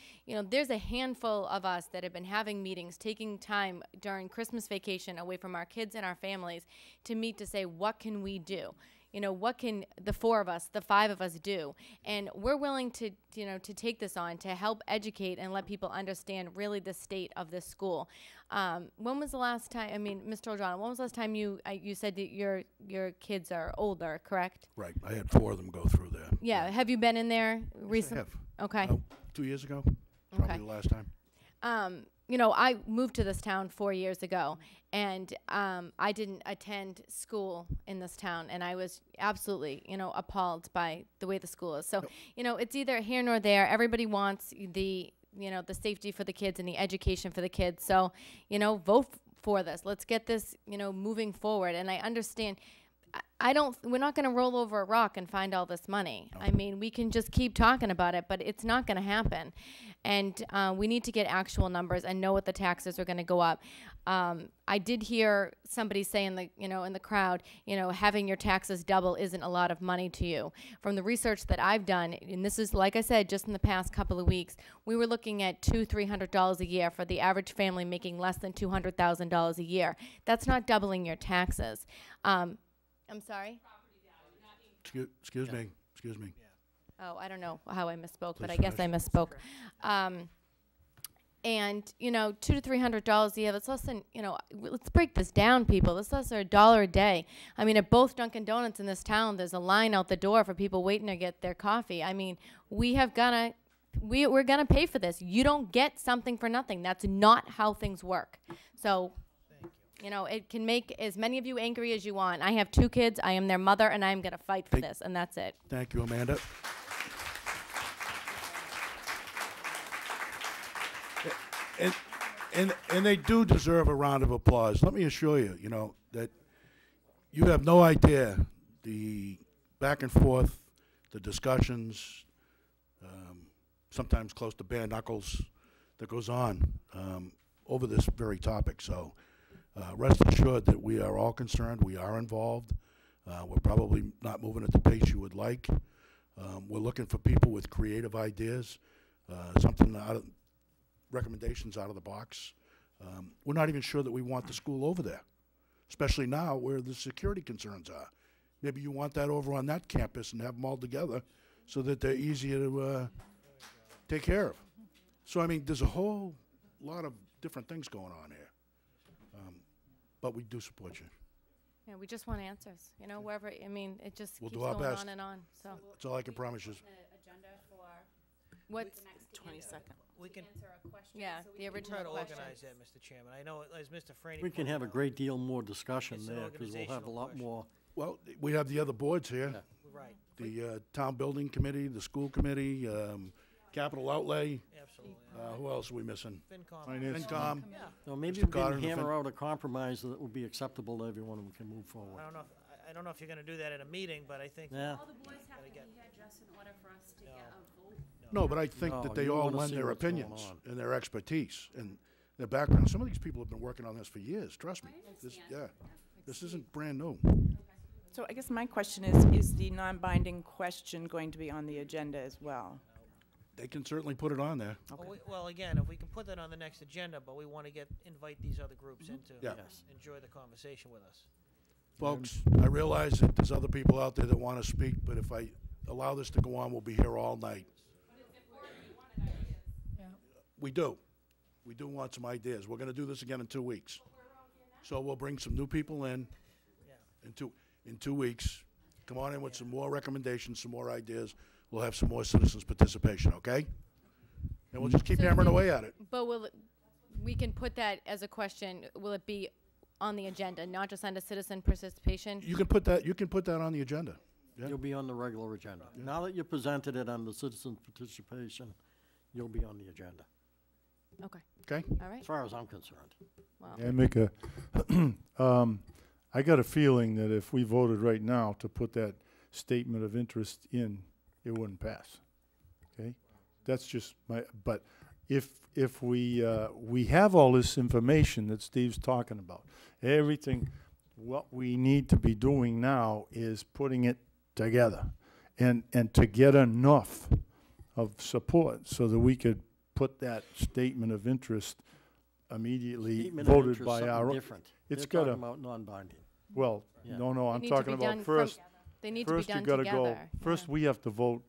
there's a handful of us that have been having meetings, taking time during Christmas vacation away from our kids and our families to meet to say, what can we do? What can the the 5 of us do? And we're willing to, to take this on to help educate and let people understand really the state of this school. When was the last time, Mr. O'Donnell, when was the last time you said that your kids are older, correct? Right. I had 4 of them go through there. Yeah. Have you been in there recently? Yes, I have. Okay. 2 years ago. Probably the last time. I moved to this town 4 years ago, and I didn't attend school in this town, and I was absolutely, appalled by the way the school is. So, it's either here nor there. Everybody wants the safety for the kids and the education for the kids. So, vote for this. Let's get this, moving forward. And I understand. We're not going to roll over a rock and find all this money. We can just keep talking about it, but it's not going to happen. And we need to get actual numbers and know what the taxes are going to go up. I did hear somebody say in the crowd, having your taxes double isn't a lot of money to you. From the research that I've done, and this is, like I said, just in the past couple of weeks, we were looking at $200-300 a year for the average family making less than $200,000 a year. That's not doubling your taxes. I'm sorry? Excuse me. Oh, I don't know how I misspoke, but Please I guess I misspoke. And, $200 to $300 a year, that's less than, let's break this down, people. That's less than $1 a day. At both Dunkin' Donuts in this town, there's a line out the door for people waiting to get their coffee. We're gonna pay for this. You don't get something for nothing. That's not how things work. So, it can make as many of you angry as you want. I have 2 kids. I am their mother, and I'm going to fight for this, and that's it. Thank you, Amanda. And they do deserve a round of applause. Let me assure you, that you have no idea the back and forth, the discussions, sometimes close to bare knuckles, that goes on over this very topic. So rest assured that we are all concerned. We are involved. We're probably not moving at the pace you would like. We're looking for people with creative ideas, recommendations out of the box. We're not even sure that we want the school over there, especially now where the security concerns are. Maybe you want that over on that campus and have them all together so that they're easier to take care of. So, there's a whole lot of different things going on here. But we do support you. Yeah, we just want answers. Wherever, it just We'll keeps do our going best. on and on. So. That's all I can promise you. What's 22nd. we can answer a question. Yeah, so the we can try original to question. organize that, Mr. Chairman. I know, as Mr. Franny We can pointed have a out, great deal more discussion It's an there, because we'll have a organizational lot question. more. Well, we have the other boards here. Yeah. Right, The town building committee, the school committee, capital outlay. absolutely. Who else are we missing? FinCom. Finance FinCom. Yeah, So maybe Mr. we Carter can and the hammer out a compromise that will be acceptable to everyone and we can move forward. I don't know if you're gonna do that at a meeting, but I think. Yeah. All the boys have Gotta to get- be here just in order for us to get a vote. No, but I think No, that they you all wanna lend see their what's going opinions on. and their expertise and their background. Some of these people have been working on this for years, trust me. This isn't brand new. So I guess my question is the non-binding question going to be on the agenda as well? They can certainly put it on there. Well, again, if we can put that on the next agenda, but we wanna invite these other groups in to Yeah. Yes. enjoy the conversation with us. Folks, I realize that there's other people out there that want to speak, but if I allow this to go on, we'll be here all night. We do. We do want some ideas. We're going to do this again in 2 weeks. So we'll bring some new people in in 2 weeks. Come on in with some more recommendations, some more ideas. We'll have some more citizens' participation, okay? And we'll just keep So hammering we- away at it. But we can put that as a question, will it be on the agenda, not just under citizen participation? You can put that on the agenda. Yeah. You'll be on the regular agenda. Now that you presented it under citizen participation, you'll be on the agenda, Okay, Okay? all right. as far as I'm concerned. Well, I make a, I got a feeling that if we voted right now to put that statement of interest in, it wouldn't pass. Okay? That's just but if we have all this information that Steve's talking about, everything, what we need to be doing now is putting it together and to get enough of support so that we could put that statement of interest immediately Statement of voted interest, by something our. different. It's They're talking gotta, about non-binding. well, Yeah. no, They I'm need to talking be done about from- first. They need to be First, you done gotta go, together. first we have to vote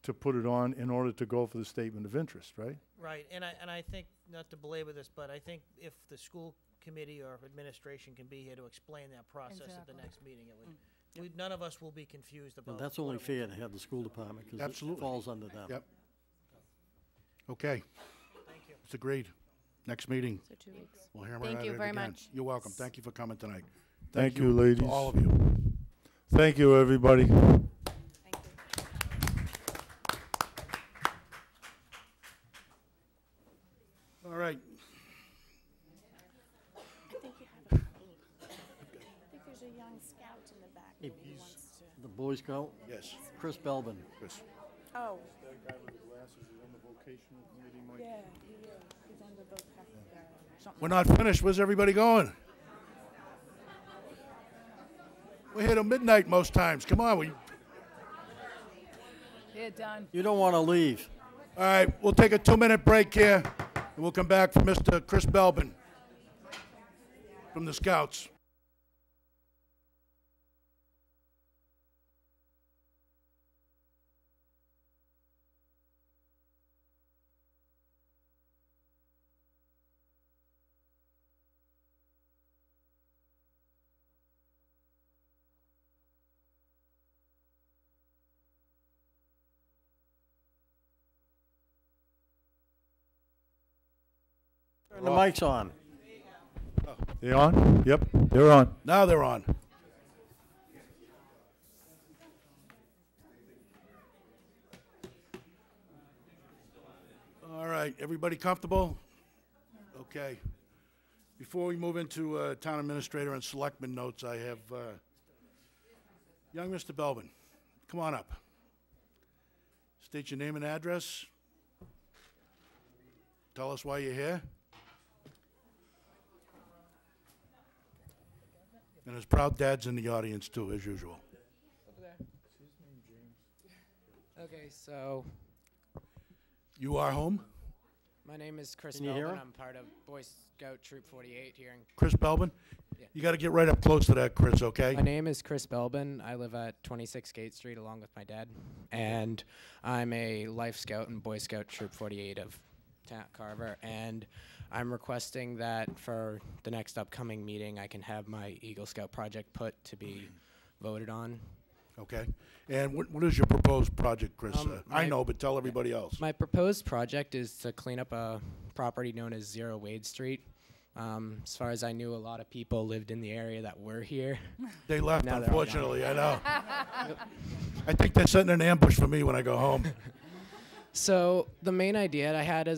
to put it on in order to go for the statement of interest, right? Right, and I think, not to belabor this, but I think if the school committee or administration can be here to explain that process at the next meeting, it would, none of us will be confused about. And that's what only it will fair do. to have the school department, because it Absolutely. falls under them. Yep. Okay. Thank you. It's agreed. Next meeting. So 2 weeks. We'll hammer Thank at you it very again. much. You're welcome. Thank you for coming tonight. Thank you, ladies. To all of you. Thank you, everybody. All right. I think you have I think there's a young scout in the back Hey, who wants to. The Boy Scout, Yes. Chris Belbin. Chris. Oh, That guy with the glasses is on the vocational committee, Mike? yeah, he is. He's on the boat. Something. We're not finished. Where's everybody going? We're here till midnight most times. Come on. They're done. You don't want to leave. All right. We'll take a 2-minute break here, and we'll come back for Mr. Chris Belbin from the Scouts. Turn the mics on. They on? Yep, they're on. Now they're on. All right, everybody comfortable? Okay. Before we move into town administrator and selectman notes, I have young Mr. Belbin. Come on up. State your name and address. Tell us why you're here. And his proud dad's in the audience too, as usual. Okay, so You are home? my name is Chris Can you hear Belbin. him? I'm part of Boy Scout Troop 48 here in. Chris Belbin? Yeah. You got to get right up close to that, Chris, okay? My name is Chris Belbin. I live at 26 Gate Street along with my dad, and I'm a Life Scout in Boy Scout Troop 48 of Carver, and I'm requesting that for the next upcoming meeting I can have my Eagle Scout project put to be voted on. Okay. And what is your proposed project, Chris? I my- know, but tell everybody else. My proposed project is to clean up a property known as 0 Wade Street. As far as I knew, a lot of people lived in the area that were here. They left, Now they're all gone. unfortunately, I know. I think they're setting an ambush for me when I go home. So the main idea I had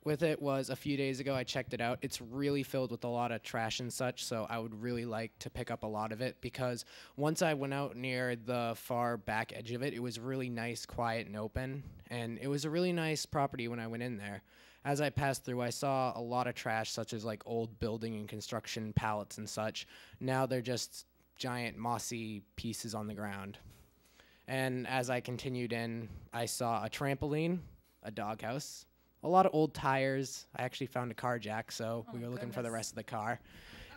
with it was a few days ago I checked it out. It's really filled with a lot of trash and such, so I would really like to pick up a lot of it because once I went out near the far back edge of it, it was really nice, quiet, and open, and it was a really nice property when I went in there. As I passed through, I saw a lot of trash, such as like old building and construction pallets and such. Now they're just giant mossy pieces on the ground. And as I continued in, I saw a trampoline, a doghouse, a lot of old tires. I actually found a car jack, so we were looking for the rest of the car.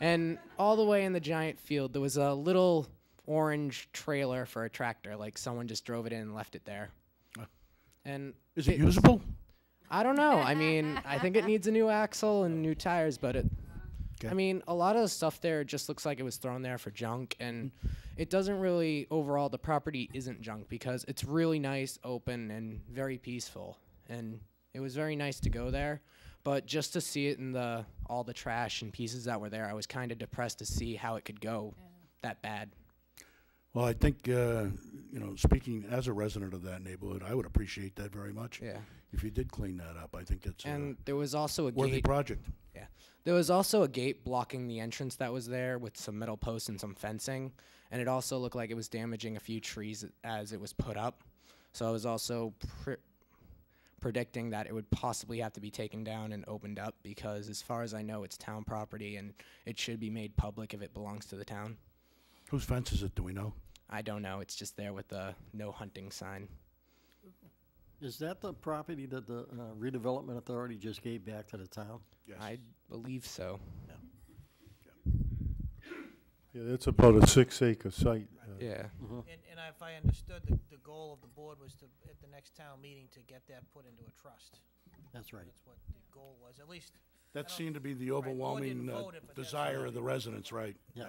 And all the way in the giant field, there was a little orange trailer for a tractor, like someone just drove it in and left it there. And Is it usable? I don't know. I mean, I think it needs a new axle and new tires, but I mean, a lot of the stuff there just looks like it was thrown there for junk, and it doesn't really, overall, the property isn't junk because it's really nice, open, and very peaceful. And it was very nice to go there, but just to see it in all the trash and pieces that were there, I was kind of depressed to see how it could go that bad. Well, I think, speaking as a resident of that neighborhood, I would appreciate that very much. Yeah. If you did clean that up, I think it's And there was also a worthy gate. project. Yeah. There was also a gate blocking the entrance that was there with some metal posts and some fencing, and it also looked like it was damaging a few trees as it was put up. So I was also predicting that it would possibly have to be taken down and opened up because as far as I know, it's town property and it should be made public if it belongs to the town. Whose fence is it, do we know? I don't know. It's just there with the no hunting sign. Is that the property that the redevelopment authority just gave back to the town? Yes. I believe so. Yeah, that's about a 6-acre site. Yeah. And if I understood, the goal of the board was to, at the next town meeting, to get that put into a trust. That's right. That's what the goal was, at least. That seemed to be the Right, board overwhelming didn't vote it, but that's desire what of the residents, right? Yeah.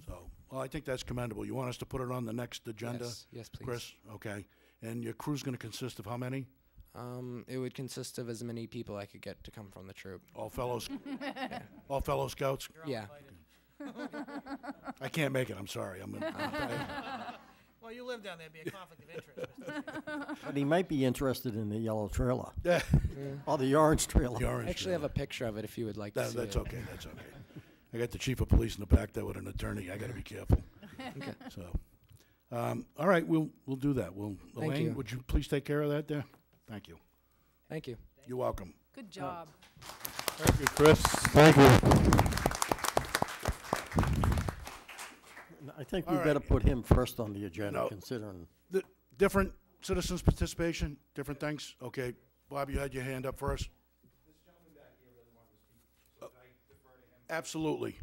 So, well, I think that's commendable. You want us to put it on the next agenda? Yes, please. Chris? Okay. And your crew's going to consist of how many? It would consist of as many people I could get to come from the troop. All fellows? All fellow scouts? Yeah. I can't make it, I'm sorry. Well, you live down there, it'd be a conflict of interest, Mr. Chairman. But he might be interested in the yellow trailer. Yeah. Or the orange trailer. The orange I actually have a picture of it if you would like to see That's it. okay, that's okay. I got the chief of police in the back there with an attorney. I got to be careful. Okay. So, all right, we'll do that. Thank Elaine, you. would you please take care of that there? Thank you. Thank you. You're welcome. Good job. Thank you, Chris. Thank you. I think All we better right. put him first on the agenda, No. considering. Different citizens' participation, different things? Okay, Bob, you had your hand up first. Absolutely.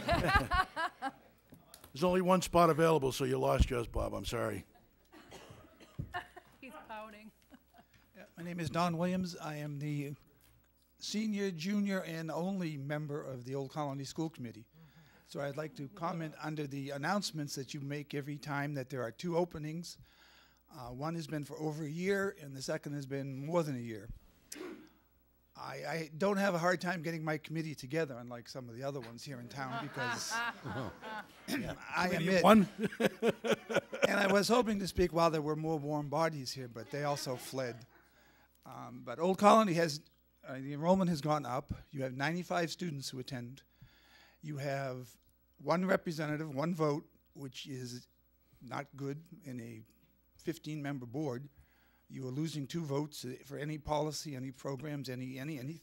There's only one spot available, so you lost yours, Bob. I'm sorry. He's pouting. My name is Don Williams. I am the senior, junior, and only member of the Old Colony School Committee. So I'd like to comment under the announcements that you make every time that there are 2 openings. One has been for over a year, and the second has been more than a year. I don't have a hard time getting my committee together, unlike some of the other ones here in town, because I admit, One? and I was hoping to speak while there were more warm bodies here, but they also fled. But Old Colony has, the enrollment has gone up. You have 95 students who attend. You have 1 representative, 1 vote, which is not good in a 15-member board. You are losing 2 votes for any policy, any programs, anything.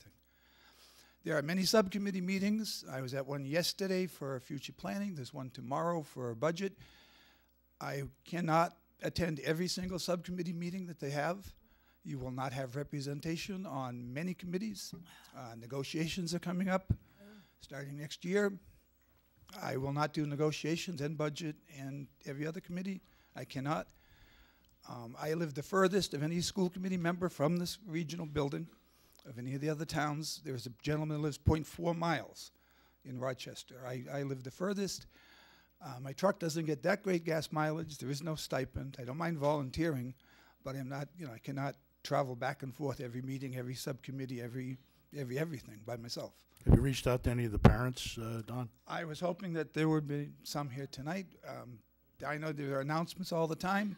There are many subcommittee meetings. I was at one yesterday for future planning. There's one tomorrow for a budget. I cannot attend every single subcommittee meeting that they have. You will not have representation on many committees. Negotiations are coming up starting next year. I will not do negotiations and budget and every other committee. I cannot. I live the furthest of any school committee member from this regional building of any of the other towns. There's a gentleman who lives 0.4 miles in Rochester. I live the furthest. My truck doesn't get that great gas mileage. There is no stipend. I don't mind volunteering, but I'm not, I cannot travel back and forth every meeting, every subcommittee, every everything by myself. Have you reached out to any of the parents, Don? I was hoping that there would be some here tonight. I know there are announcements all the time.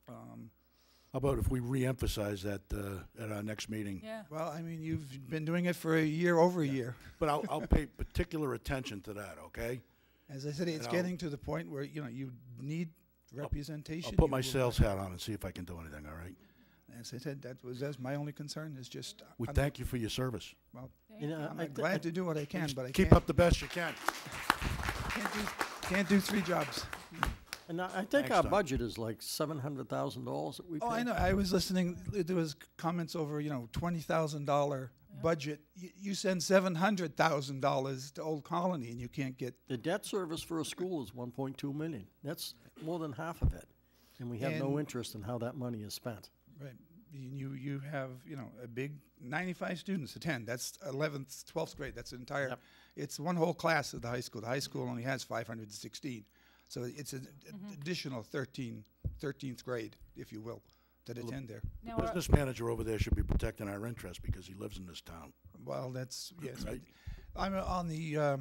How about if we re-emphasize that at our next meeting? Yeah. Well, I mean, you've been doing it for a year, over a year. But I'll pay particular attention to that, okay? As I said, it's And getting to the point where, you need representation. I'll put You my will- sales hat on and see if I can do anything, all right? As I said, that's my only concern, is just. We thank you for your service. Well, You know, I'm glad to do what I can, but I Keep can't, up the best you can. can't do 3 jobs. And I think Thanks, our Don. budget is like $700,000 that we pay. Oh, I know. I was listening. There was comments over, $20,000 budget. You send $700,000 to Old Colony, and you can't get. The debt service for a school is 1.2 million. That's more than half of it. And we have no And- interest in how that money is spent. Right. You have, a big 95 students attend. That's 11th, 12th grade. That's an entire. Yep. It's one whole class at the high school. The high school only has 516. So it's an additional 13th grade, if you will, that attend there. The business manager over there should be protecting our interests because he lives in this town. Well, that's, yes. Right. I'm on the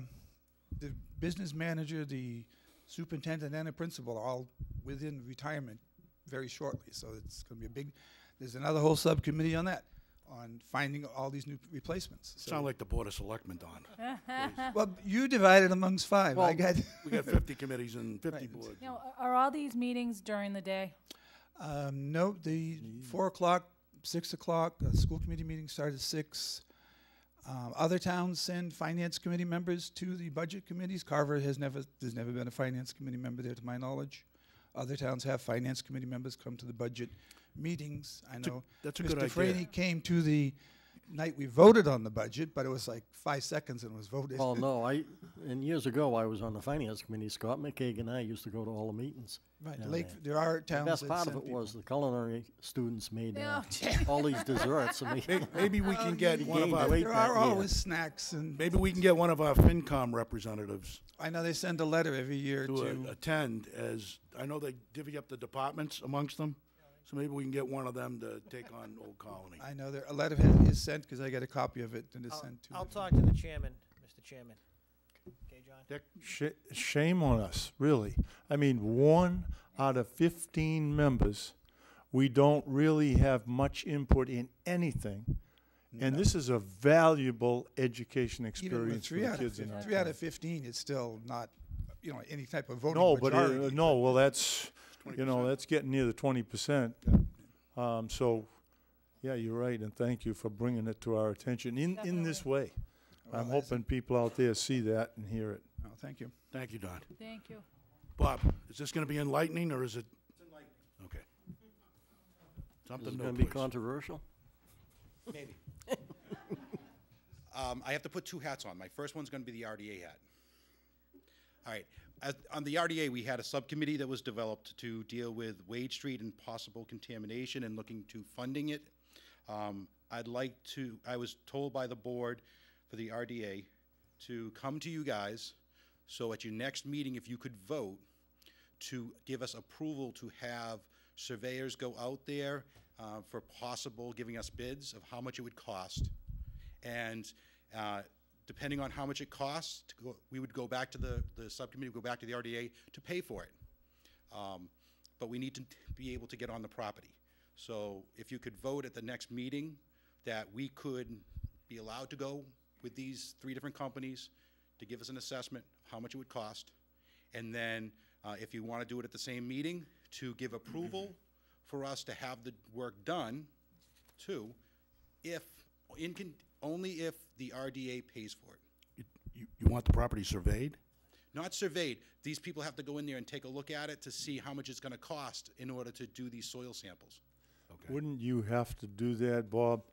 business manager, the superintendent, and the principal are all within retirement very shortly. So it's going to be there's another whole subcommittee on that, on finding all these new replacements. So Sound like the Board of Selectmen, Don. well, you divided amongst 5. I got. We got 50 committees and 50 Right. boards. Are all these meetings during the day? No, the 4 o'clock, 6 o'clock, school committee meetings start at 6. Other towns send finance committee members to the budget committees. Carver there's never been a finance committee member there to my knowledge. Other towns have finance committee members come to the budget meetings. I know that's a good Mr. idea. Fraley came to the night we voted on the budget, but it was like 5 seconds and it was voted. Well, no, and years ago, I was on the finance committee. Scott McKagan and I used to go to all the meetings. Right, down Lake, there. there are The towns best that part of send it people. was the culinary students made Oh, gee. all these desserts. And Maybe we can get one of gained our. weight There that are year. always snacks, and Maybe we can get one of our FinCom representatives I know they send a letter every year to attend, as I know they divvy up the departments amongst them. So maybe we can get one of them to take on Old Colony. I know a letter is sent because I got a copy of it and it's sent to. I'll talk to the chairman, Mr. Chairman. Okay, John? Dick? Shame on us, really. I mean, 1 out of 15 members, we don't really have much input in anything. And this is a valuable education Even with experience for the kids in our 3 out town. of 15, it's still not, any type of voting No, but, majority. no, well, that's, that's getting near the 20%. So, yeah, you're right, and thank you for bringing it to our attention in this way. Well, I'm as- hoping people out there see that and hear it. Oh, thank you. Thank you, Don. Thank you. Bob, is this going to be enlightening or is it? It's enlightening. Okay. Is Something it new, going to be please. controversial? Maybe. I have to put 2 hats on. My first one's going to be the RDA hat. All right. On the RDA, we had a subcommittee that was developed to deal with Wade Street and possible contamination and looking to funding it. I was told by the board for the RDA to come to you guys, so at your next meeting, if you could vote to give us approval to have surveyors go out there for possible giving us bids of how much it would cost. And depending on how much it costs, we would go back to the subcommittee, go back to the RDA to pay for it. But we need to be able to get on the property. So if you could vote at the next meeting that we could be allowed to go with these 3 different companies to give us an assessment of how much it would cost. And then if you want to do it at the same meeting, to give approval for us to have the work done, too, only if the RDA pays for it. You want the property surveyed? Not surveyed. These people have to go in there and take a look at it to see how much it's going to cost in order to do these soil samples. Okay. Wouldn't you have to do that, Bob,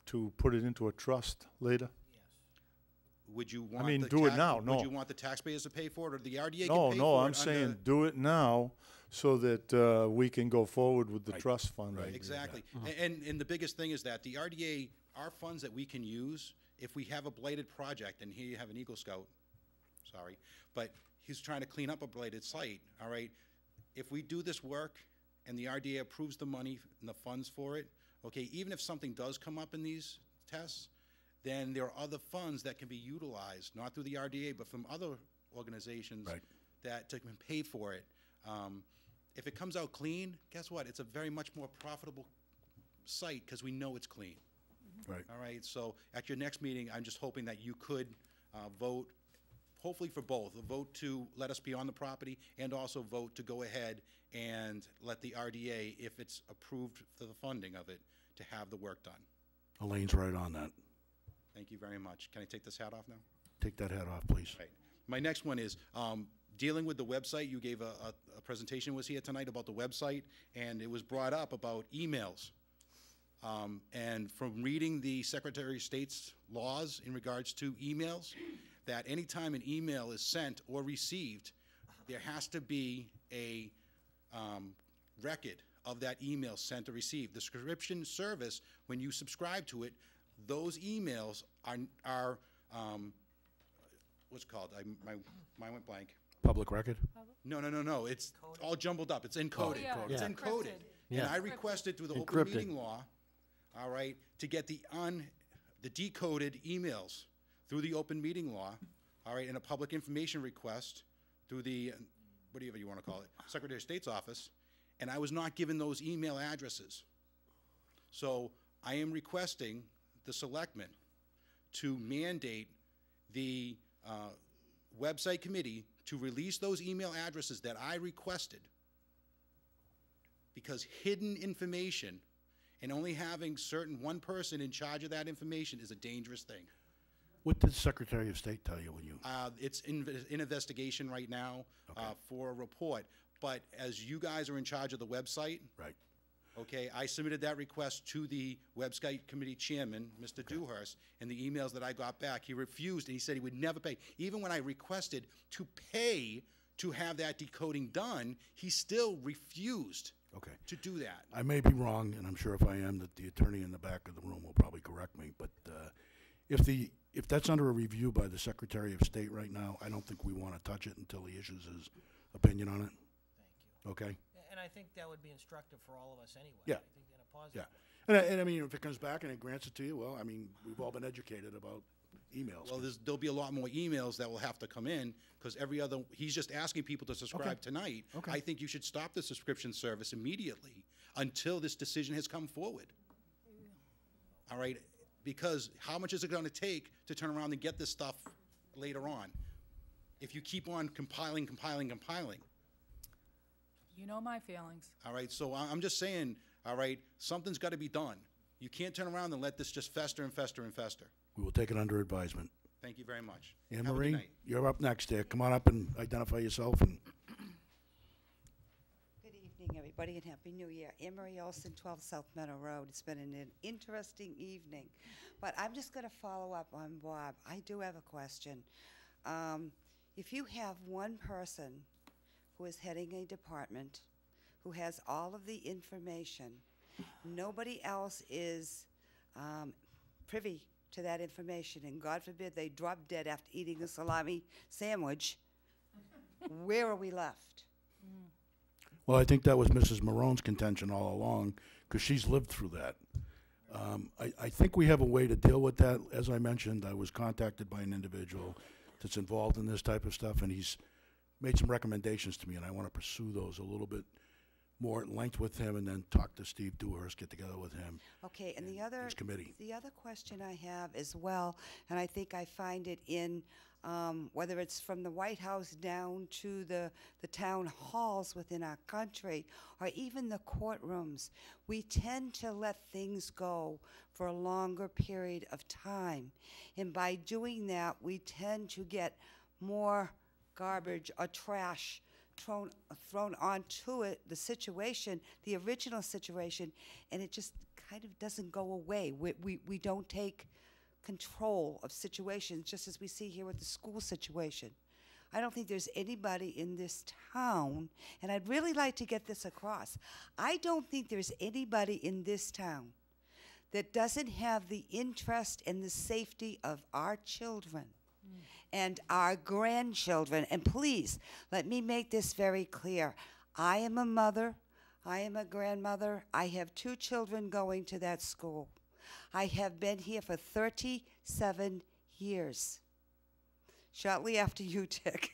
to put it into a trust later? Would you want mean, the do it now, no. Would you want the taxpayers to pay for it, or the RDA No, can pay no, for it? I'm saying do it now so that we can go forward with the Right. trust fund. Right. idea. Exactly. And the biggest thing is that the RDA, our funds that we can use, if we have a blighted project, and here you have an Eagle Scout sorry, but he's trying to clean up a blighted site, all right? If we do this work and the RDA approves the money and the funds for it, okay, even if something does come up in these tests, then there are other funds that can be utilized, not through the RDA, but from other organizations that can pay for it. If it comes out clean, guess what? It's a very much more profitable site because we know it's clean. Right. All right, so at your next meeting, I'm just hoping that you could vote, hopefully for both, a vote to let us be on the property and also vote to go ahead and let the RDA, if it's approved for the funding of it, to have the work done. Elaine's right on that. Thank you very much. Can I take this hat off now? Take that hat off, please. Right. My next one is dealing with the website. You gave a presentation was here tonight about the website, and it was brought up about emails. And from reading the Secretary of State's laws in regards to emails, that anytime an email is sent or received, there has to be a record of that email sent or received. The subscription service, when you subscribe to it, those emails are what's it called? My mind went blank. Public record? No. It's all jumbled up. It's encoded. Oh, yeah. It's Yeah. encoded. Yeah. And I requested through the open Encrypted. meeting law, all right, to get the decoded emails through the open meeting law, all right, and a public information request through the, whatever you want to call it, Secretary of State's office, and I was not given those email addresses. So I am requesting the selectmen to mandate the website committee to release those email addresses that I requested, because hidden information and only having one person in charge of that information is a dangerous thing. What did the Secretary of State tell you when you? It's in investigation right now for a report, but as you guys are in charge of the website, right? Okay, I submitted that request to the website committee chairman, Mr. Dewhurst, and the emails that I got back, he refused, and he said he would never pay. Even when I requested to pay to have that decoding done, he still refused to do that. I may be wrong, and I'm sure if I am, that the attorney in the back of the room will probably correct me, but if that's under a review by the Secretary of State right now, I don't think we want to touch it until he issues his opinion on it. Thank you. Okay? And I think that would be instructive for all of us anyway. Yeah. I think in a positive Yeah. way. And I mean, if it comes back and it grants it to you, well, I mean, we've all been educated about emails. Well, there'll be a lot more emails that will have to come in, because he's just asking people to subscribe tonight. Okay. I think you should stop the subscription service immediately until this decision has come forward. All right? Because how much is it going to take to turn around and get this stuff later on if you keep on compiling? You know my feelings. All right, so I'm just saying, all right, something's got to be done. You can't turn around and let this just fester and fester and fester. We will take it under advisement. Thank you very much. Anne Have a good Marie, night. you're up next there. Come on up and identify yourself. And Good evening, everybody, and Happy New Year. Anne Marie Olson, 12 South Meadow Road. It's been an interesting evening, but I'm just going to follow up on Bob. I do have a question. If you have one person who is heading a department, who has all of the information, nobody else is privy to that information, and God forbid they drop dead after eating a salami sandwich, where are we left? well, I think that was Mrs. Marone's contention all along, because she's lived through that. I think we have a way to deal with that. As I mentioned, I was contacted by an individual that's involved in this type of stuff, and he's made some recommendations to me, and I want to pursue those a little bit more at length with him, and then talk to Steve Dewhurst, get together with him. Okay, and his committee. the other question I have as well, and I think I find it in, whether it's from the White House down to the town halls within our country, or even the courtrooms, we tend to let things go for a longer period of time. And by doing that, we tend to get more garbage or trash thrown onto it, the situation, the original situation, and it just kind of doesn't go away. We don't take control of situations, just as we see here with the school situation. I don't think there's anybody in this town, and I'd really like to get this across, I don't think there's anybody in this town that doesn't have the interest and the safety of our children and our grandchildren. And please, let me make this very clear. I am a mother. I am a grandmother. I have 2 children going to that school. I have been here for 37 years. Shortly after you, Dick.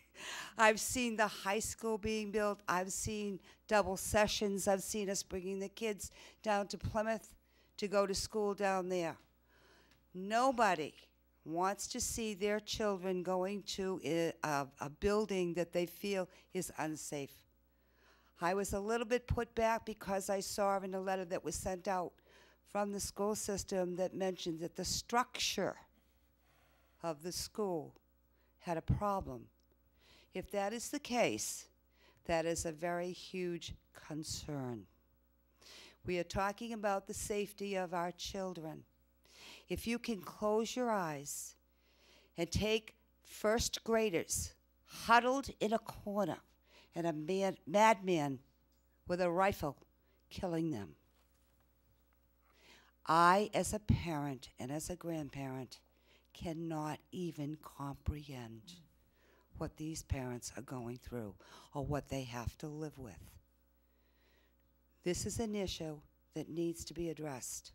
I've seen the high school being built. I've seen double sessions. I've seen us bringing the kids down to Plymouth to go to school down there. Nobody wants to see their children going to a building that they feel is unsafe. I was a little bit put back because I saw in a letter that was sent out from the school system that mentioned that the structure of the school had a problem. If that is the case, that is a very huge concern. We are talking about the safety of our children. If you can close your eyes and take first graders huddled in a corner and a madman with a rifle killing them. I, as a parent and as a grandparent, cannot even comprehend what these parents are going through or what they have to live with. This is an issue that needs to be addressed.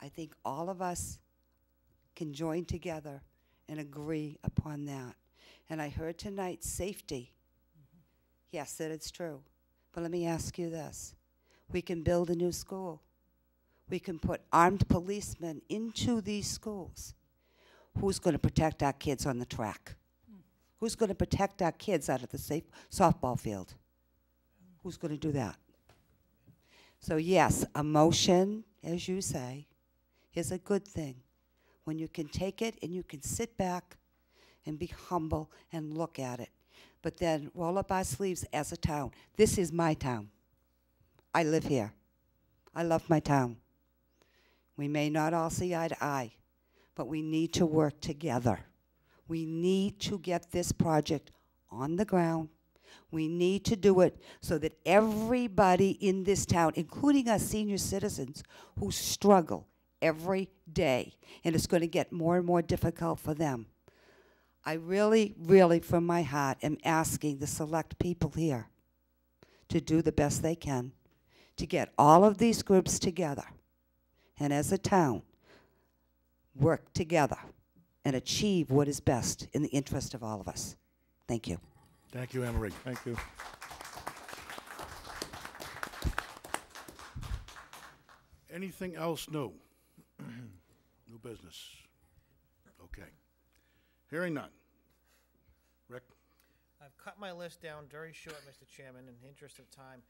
I think all of us can join together and agree upon that. And I heard tonight safety. Yes, that it's true. But let me ask you this. We can build a new school. We can put armed policemen into these schools. Who's going to protect our kids on the track? Who's going to protect our kids out of the safe softball field? Who's going to do that? So yes, emotion, as you say, is a good thing. When you can take it and you can sit back and be humble and look at it. But then roll up our sleeves as a town. This is my town. I live here. I love my town. We may not all see eye to eye, but we need to work together. We need to get this project on the ground. We need to do it so that everybody in this town, including our senior citizens who struggle every day, and it's going to get more and more difficult for them. I really, really, from my heart, am asking the select people here to do the best they can to get all of these groups together and as a town work together and achieve what is best in the interest of all of us. Thank you. Thank you, Anne-Marie. Thank you. Anything else new? New business? Okay. Hearing none. Rick? I've cut my list down very short, Mr. Chairman, in the interest of time.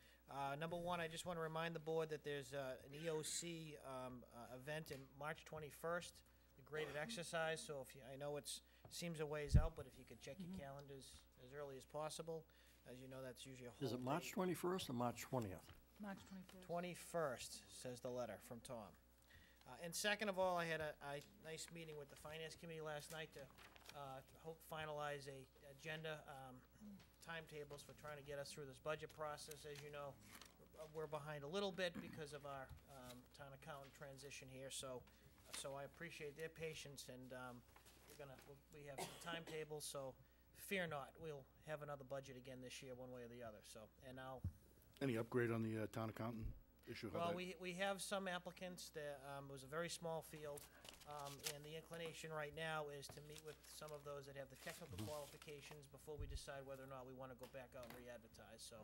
Number one, I just want to remind the board that there's an EOC event in March 21st, the graded exercise. So if you, I know it seems a ways out, but if you could check your calendars as early as possible. As you know, that's usually a whole Is it March 21st or March 20th? March 21st. 21st, says the letter from Tom. And second of all, I had a nice meeting with the Finance Committee last night to hope finalize a agenda timetables for trying to get us through this budget process. As you know, we're behind a little bit because of our town accountant transition here. So I appreciate their patience, and we have some timetables. So fear not, we'll have another budget again this year, one way or the other. So Any upgrade on the town accountant issue? well, we have some applicants. It was a very small field, and the inclination right now is to meet with some of those that have the technical qualifications before we decide whether or not we want to go back out and re-advertise. So,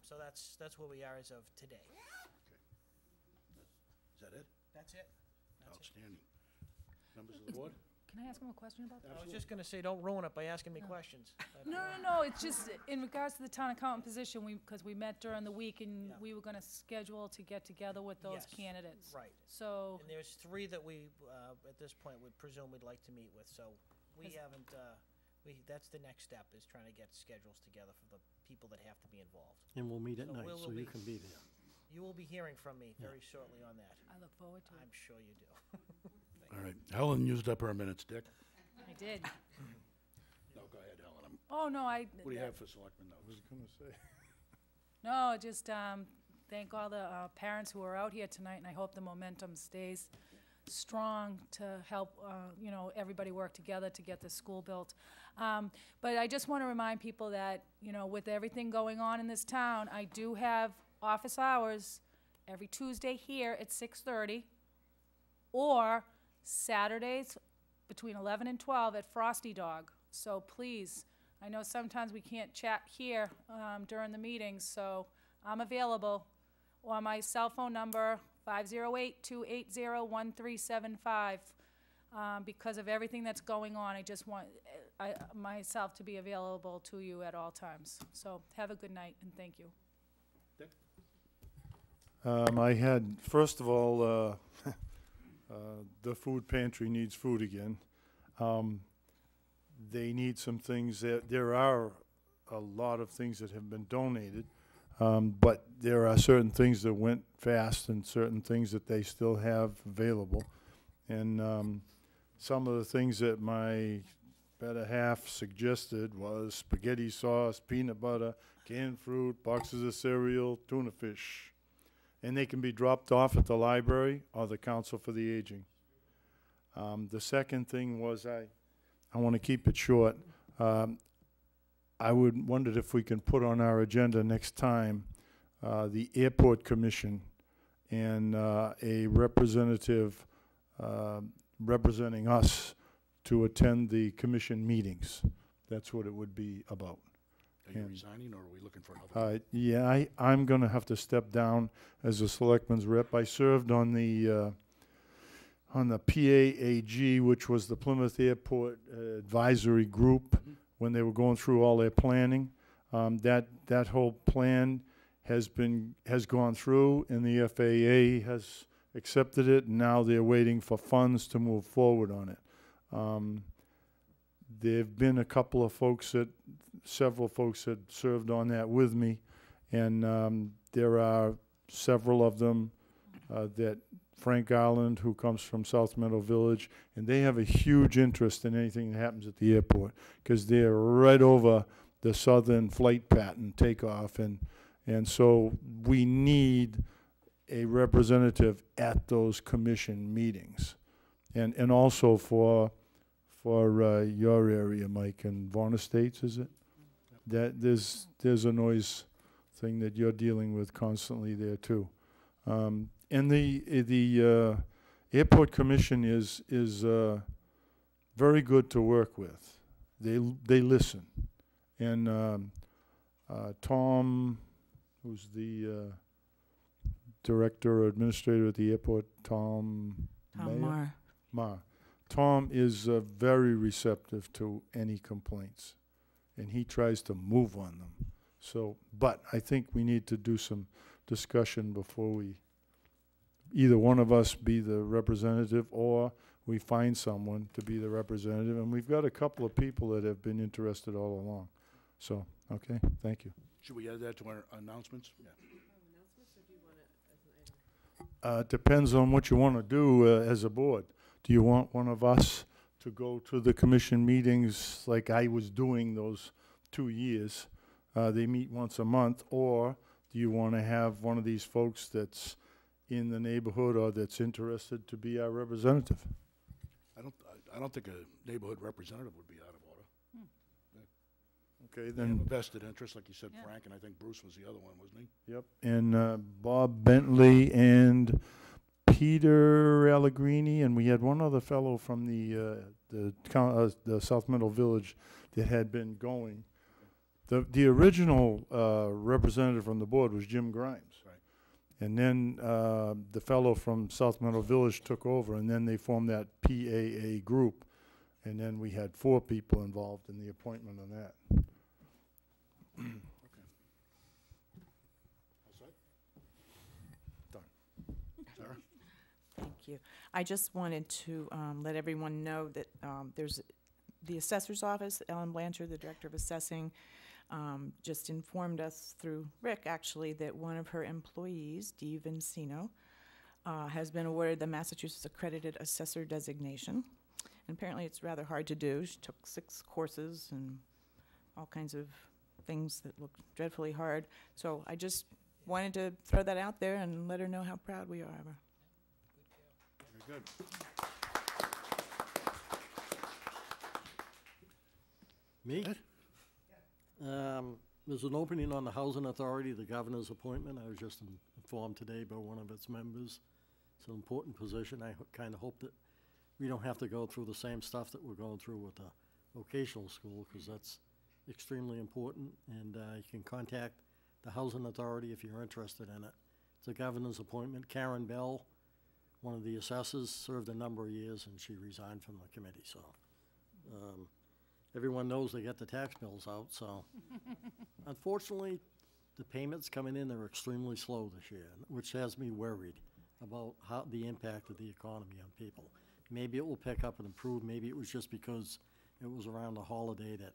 so that's where we are as of today. Is that it? That's it. Outstanding. Members of the board? Can I ask him a question about that? I was just going to say, don't ruin it by asking me questions. No, it's just in regards to the town accountant position, because we met during the week and we were gonna schedule to get together with those Yes, candidates. right. So, And there's 3 that we, at this point, would presume we'd like to meet with. So we haven't, that's the next step, is trying to get schedules together for the people that have to be involved. And we'll meet at So night, we'll so you be- can be there. You will be hearing from me very shortly on that. I look forward to it. I'm sure you do. All right. Helen used up her minutes. Dick? I did. No, go ahead, Helen. Oh, no, What do you have for selectmen notes? I was going to say. No, just thank all the parents who are out here tonight, and I hope the momentum stays strong to help, you know, everybody work together to get the school built. But I just want to remind people that, you know, with everything going on in this town, I do have office hours every Tuesday here at 6:30, or Saturdays between 11 and 12 at Frosty Dog. So please, I know sometimes we can't chat here during the meetings, so I'm available. Or my cell phone number, 508-280-1375. Because of everything that's going on, I just want myself to be available to you at all times. So have a good night, and thank you. I had, first of all, the food pantry needs food again. They need some things. There are a lot of things that have been donated, but there are certain things that went fast and certain things that they still have available. And some of the things that my better half suggested was spaghetti sauce, peanut butter, canned fruit, boxes of cereal, tuna fish. And they can be dropped off at the library or the Council for the Aging. The second thing was I want to keep it short. I would wondered if we can put on our agenda next time the Airport Commission and a representative representing us to attend the commission meetings. That's what it would be about. Are you resigning, or are we looking for another? Yeah, I'm going to have to step down as a selectman's rep. I served on the PAAG, which was the Plymouth Airport Advisory Group, when they were going through all their planning. That whole plan has gone through, and the FAA has accepted it, and now they're waiting for funds to move forward on it. There've been a couple of folks several folks that served on that with me, and there are several of them that Frank Garland, who comes from South Meadow Village, and they have a huge interest in anything that happens at the airport, because they're right over the southern flight pattern takeoff, and so we need a representative at those commission meetings, and also for your area, Mike, and Vaughan Estates, is it? That there's a noise thing that you're dealing with constantly there too, and the Airport Commission is very good to work with. They listen, and Tom, who's the director or administrator at the airport, Tom Marr. Tom is very receptive to any complaints, and he tries to move on them. So, but I think we need to do some discussion before we, either one of us be the representative, or we find someone to be the representative. And we've got a couple of people that have been interested all along. So, okay, thank you. Should we add that to our announcements? Yeah. Depends on what you want to do as a board. Do you want one of us to go to the commission meetings like I was doing those 2 years? They meet once a month. Or do you want to have one of these folks that's in the neighborhood or that's interested to be our representative? I don't think a neighborhood representative would be out of order. Okay, They have then. a vested interest, like you said, Frank, and I think Bruce was the other one, wasn't he? Yep. And Bob Bentley and Peter Allegrini, and we had one other fellow from the South Meadow Village that had been going. The original representative from the board was Jim Grimes. Right. And then the fellow from South Meadow Village took over, and then they formed that PAA group. And then we had 4 people involved in the appointment of that. Okay. All set? Done. Sarah? Thank you. I just wanted to let everyone know that there's the assessor's office. Ellen Blanchard, the director of assessing, just informed us through Rick, actually, that one of her employees, Dee Vincino, has been awarded the Massachusetts Accredited Assessor designation. And apparently it's rather hard to do. She took 6 courses and all kinds of things that look dreadfully hard. So I just wanted to throw that out there and let her know how proud we are of her. Very Good. Me? There's an opening on the Housing Authority, the governor's appointment. I was just informed today by one of its members. It's an important position. I kind of hope that we don't have to go through the same stuff that we're going through with the vocational school, because that's extremely important. And you can contact the Housing Authority if you're interested in it. It's a governor's appointment. Karen Bell, one of the assessors, served a number of years, and she resigned from the committee, so. Everyone knows they get the tax bills out, so. Unfortunately, the payments coming in are extremely slow this year, which has me worried about how the impact of the economy on people. Maybe it will pick up and improve. Maybe it was just because it was around the holiday that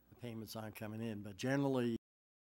the payments aren't coming in. But generally,